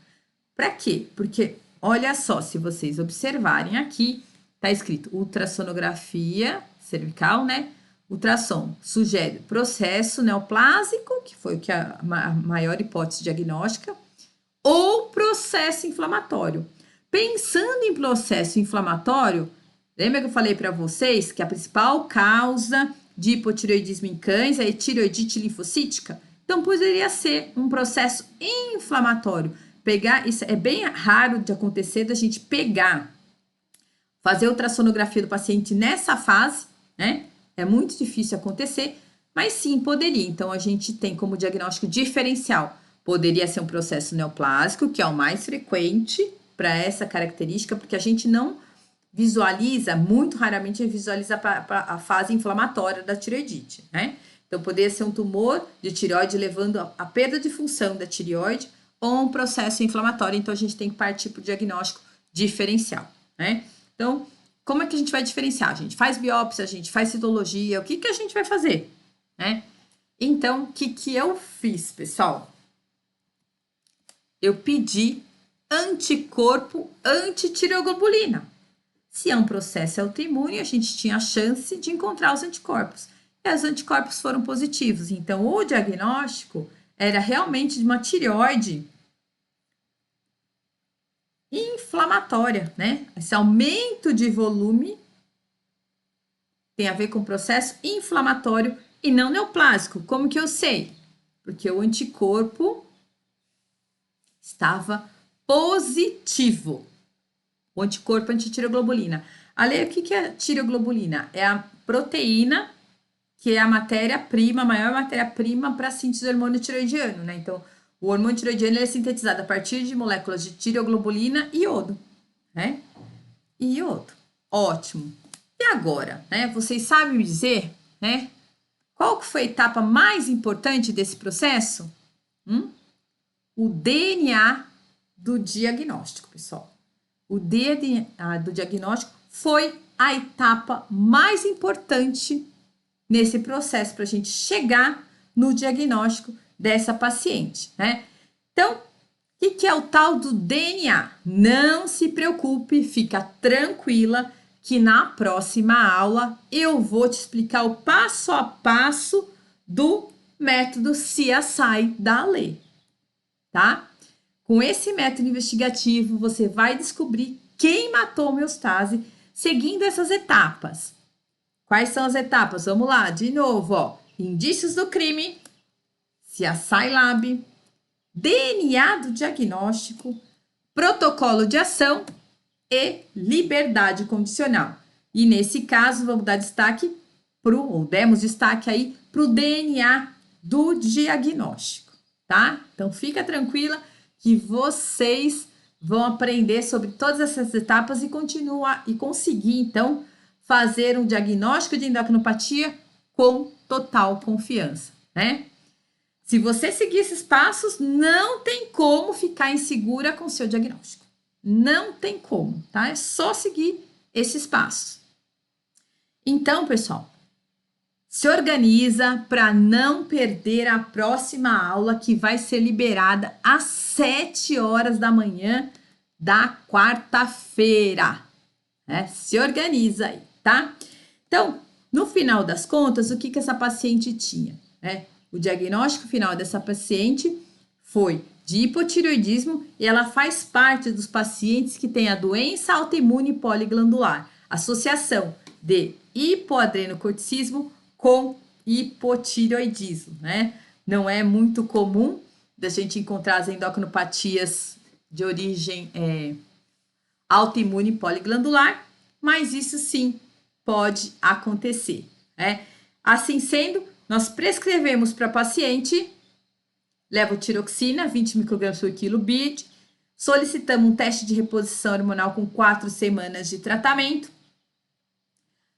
A: Para quê? Porque, olha só, se vocês observarem aqui, tá escrito ultrassonografia cervical, né? Ultrassom sugere processo neoplásico, que foi o que a maior hipótese diagnóstica, ou processo inflamatório. Pensando em processo inflamatório, lembra que eu falei para vocês que a principal causa de hipotireoidismo em cães é a tireoidite linfocítica? Então, poderia ser um processo inflamatório. Isso é bem raro de acontecer, da gente fazer ultrassonografia do paciente nessa fase, né? É muito difícil acontecer, mas sim poderia. Então, a gente tem como diagnóstico diferencial. Poderia ser um processo neoplásico, que é o mais frequente para essa característica, porque a gente não visualiza, muito raramente visualiza a fase inflamatória da tireoidite, né? Então, poderia ser um tumor de tireoide levando a perda de função da tireoide ou um processo inflamatório. Então, a gente tem que partir para o diagnóstico diferencial, né? Então, como é que a gente vai diferenciar? A gente faz biópsia, a gente faz citologia, o que a gente vai fazer, né? Então, o que eu fiz, pessoal? Eu pedi anticorpo antitireoglobulina. Se é um processo autoimune, a gente tinha a chance de encontrar os anticorpos. E os anticorpos foram positivos. Então, o diagnóstico era realmente de uma tireoide inflamatória, né? Esse aumento de volume tem a ver com processo inflamatório e não neoplásico. Como que eu sei? Porque o anticorpo estava positivo. O anticorpo antitireoglobulina. Ali, o que é tireoglobulina? É a proteína que é a matéria-prima, a maior matéria-prima para a síntese do hormônio tireoidiano, né? Então, o hormônio tireoidiano é sintetizado a partir de moléculas de tireoglobulina e iodo, né? E iodo. Ótimo. E agora, né? Vocês sabem me dizer, né? Qual que foi a etapa mais importante desse processo? O DNA do diagnóstico, pessoal. O DNA do diagnóstico foi a etapa mais importante nesse processo para a gente chegar no diagnóstico dessa paciente, né? Então, o que é o tal do DNA? Não se preocupe, fica tranquila que na próxima aula eu vou te explicar o passo a passo do método CSI da Ale, tá? Com esse método investigativo, você vai descobrir quem matou a homeostase seguindo essas etapas. Quais são as etapas? Vamos lá, de novo, ó. Indícios do crime, CSI Lab, DNA do diagnóstico, protocolo de ação e liberdade condicional. E nesse caso, vamos dar destaque demos destaque aí para o DNA do diagnóstico, tá? Então, fica tranquila que vocês vão aprender sobre todas essas etapas e conseguir, então, fazer um diagnóstico de endocrinopatia com total confiança, né? Se você seguir esses passos, não tem como ficar insegura com o seu diagnóstico, Não tem como, tá? É só seguir esses passos. Então, pessoal, se organiza para não perder a próxima aula que vai ser liberada às 7 horas da manhã da quarta-feira. Né? Se organiza aí, tá? Então, no final das contas, o que essa paciente tinha? Né? O diagnóstico final dessa paciente foi de hipotireoidismo e ela faz parte dos pacientes que têm a doença autoimune poliglandular, associação de hipoadrenocorticismo com hipotireoidismo, né? Não é muito comum da gente encontrar as endocrinopatias de origem autoimune poliglandular, mas isso sim pode acontecer, né? Assim sendo, nós prescrevemos para a paciente levotiroxina, 20 microgramas por quilo BID, solicitamos um teste de reposição hormonal com 4 semanas de tratamento.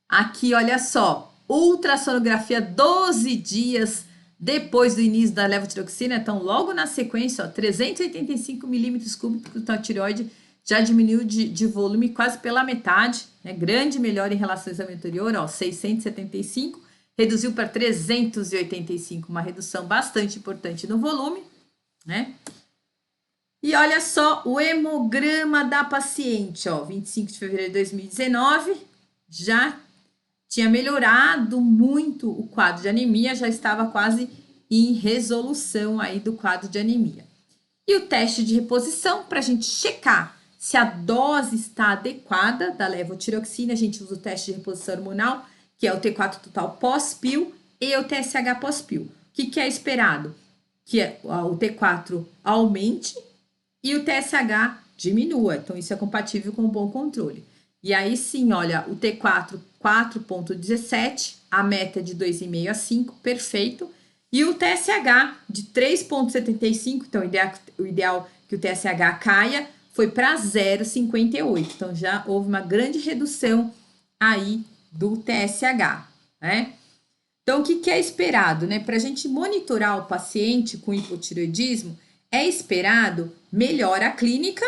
A: Aqui, olha só, ultrassonografia 12 dias depois do início da levotiroxina, então logo na sequência, ó, 385 milímetros cúbicos, então a tireoide já diminuiu de volume quase pela metade, né? Grande melhora em relação ao exame anterior, ó, 675, reduziu para 385, uma redução bastante importante no volume, né? E olha só o hemograma da paciente, ó, 25 de fevereiro de 2019, já tinha melhorado muito o quadro de anemia, já estava quase em resolução aí do quadro de anemia. E o teste de reposição, para a gente checar se a dose está adequada da levotiroxina, a gente usa o teste de reposição hormonal, que é o T4 total pós-PIL e o TSH pós-PIL. O que é esperado? Que o T4 aumente e o TSH diminua. Então, isso é compatível com o bom controle. E aí sim, olha, o T4 4,17, a meta é de 2,5 a 5, perfeito. E o TSH de 3,75, então o ideal que o TSH caia, foi para 0,58. Então, já houve uma grande redução aí do TSH, né? Então, o que é esperado, né? Para a gente monitorar o paciente com hipotireoidismo, é esperado melhora clínica,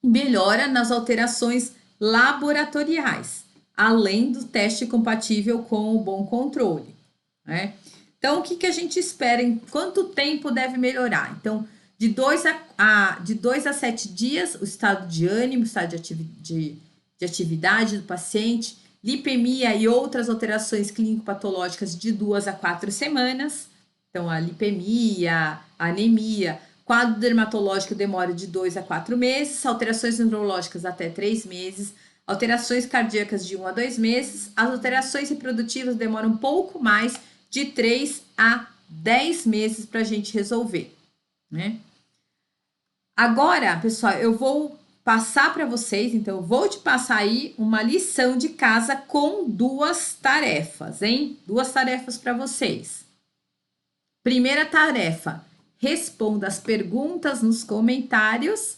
A: melhora nas alterações laboratoriais, além do teste compatível com o bom controle, né? Então, o que a gente espera? Em quanto tempo deve melhorar? Então, de 2 a 7 dias, o estado de ânimo, o estado de atividade do paciente, lipemia e outras alterações clínico-patológicas de 2 a 4 semanas. Então, a lipemia, a anemia, quadro dermatológico demora de 2 a 4 meses, alterações neurológicas até 3 meses, alterações cardíacas de 1 a 2 meses, as alterações reprodutivas demoram um pouco mais, de 3 a 10 meses para a gente resolver, né? Agora, pessoal, eu vou passar para vocês, então eu vou te passar aí uma lição de casa com 2 tarefas, hein? 2 tarefas para vocês. Primeira tarefa, responda as perguntas nos comentários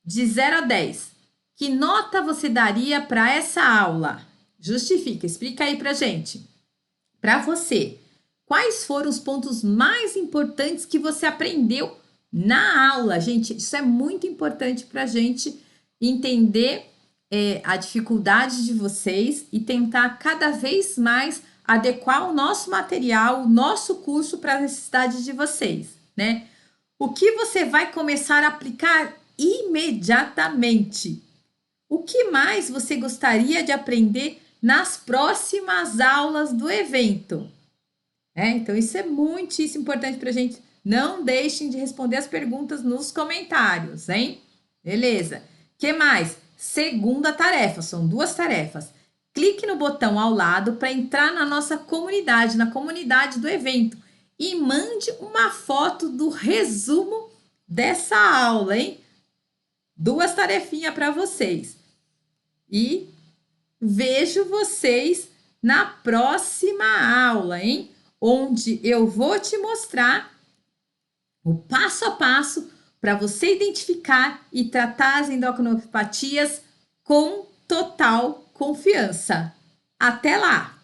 A: de 0 a 10. Que nota você daria para essa aula? Justifica, explica aí para gente. Para você, quais foram os pontos mais importantes que você aprendeu na aula? Gente, isso é muito importante para a gente entender a dificuldade de vocês e tentar cada vez mais adequar o nosso material, o nosso curso para as necessidades de vocês, né? O que você vai começar a aplicar imediatamente? O que mais você gostaria de aprender nas próximas aulas do evento? Então, isso é muitíssimo importante para a gente. Não deixem de responder as perguntas nos comentários, hein? Beleza. Que mais? Segunda tarefa, são 2 tarefas. Clique no botão ao lado para entrar na nossa comunidade, na comunidade do evento. E mande uma foto do resumo dessa aula, hein? 2 tarefinhas para vocês. E vejo vocês na próxima aula, hein? Onde eu vou te mostrar o passo a passo para você identificar e tratar as endocrinopatias com total confiança. Até lá!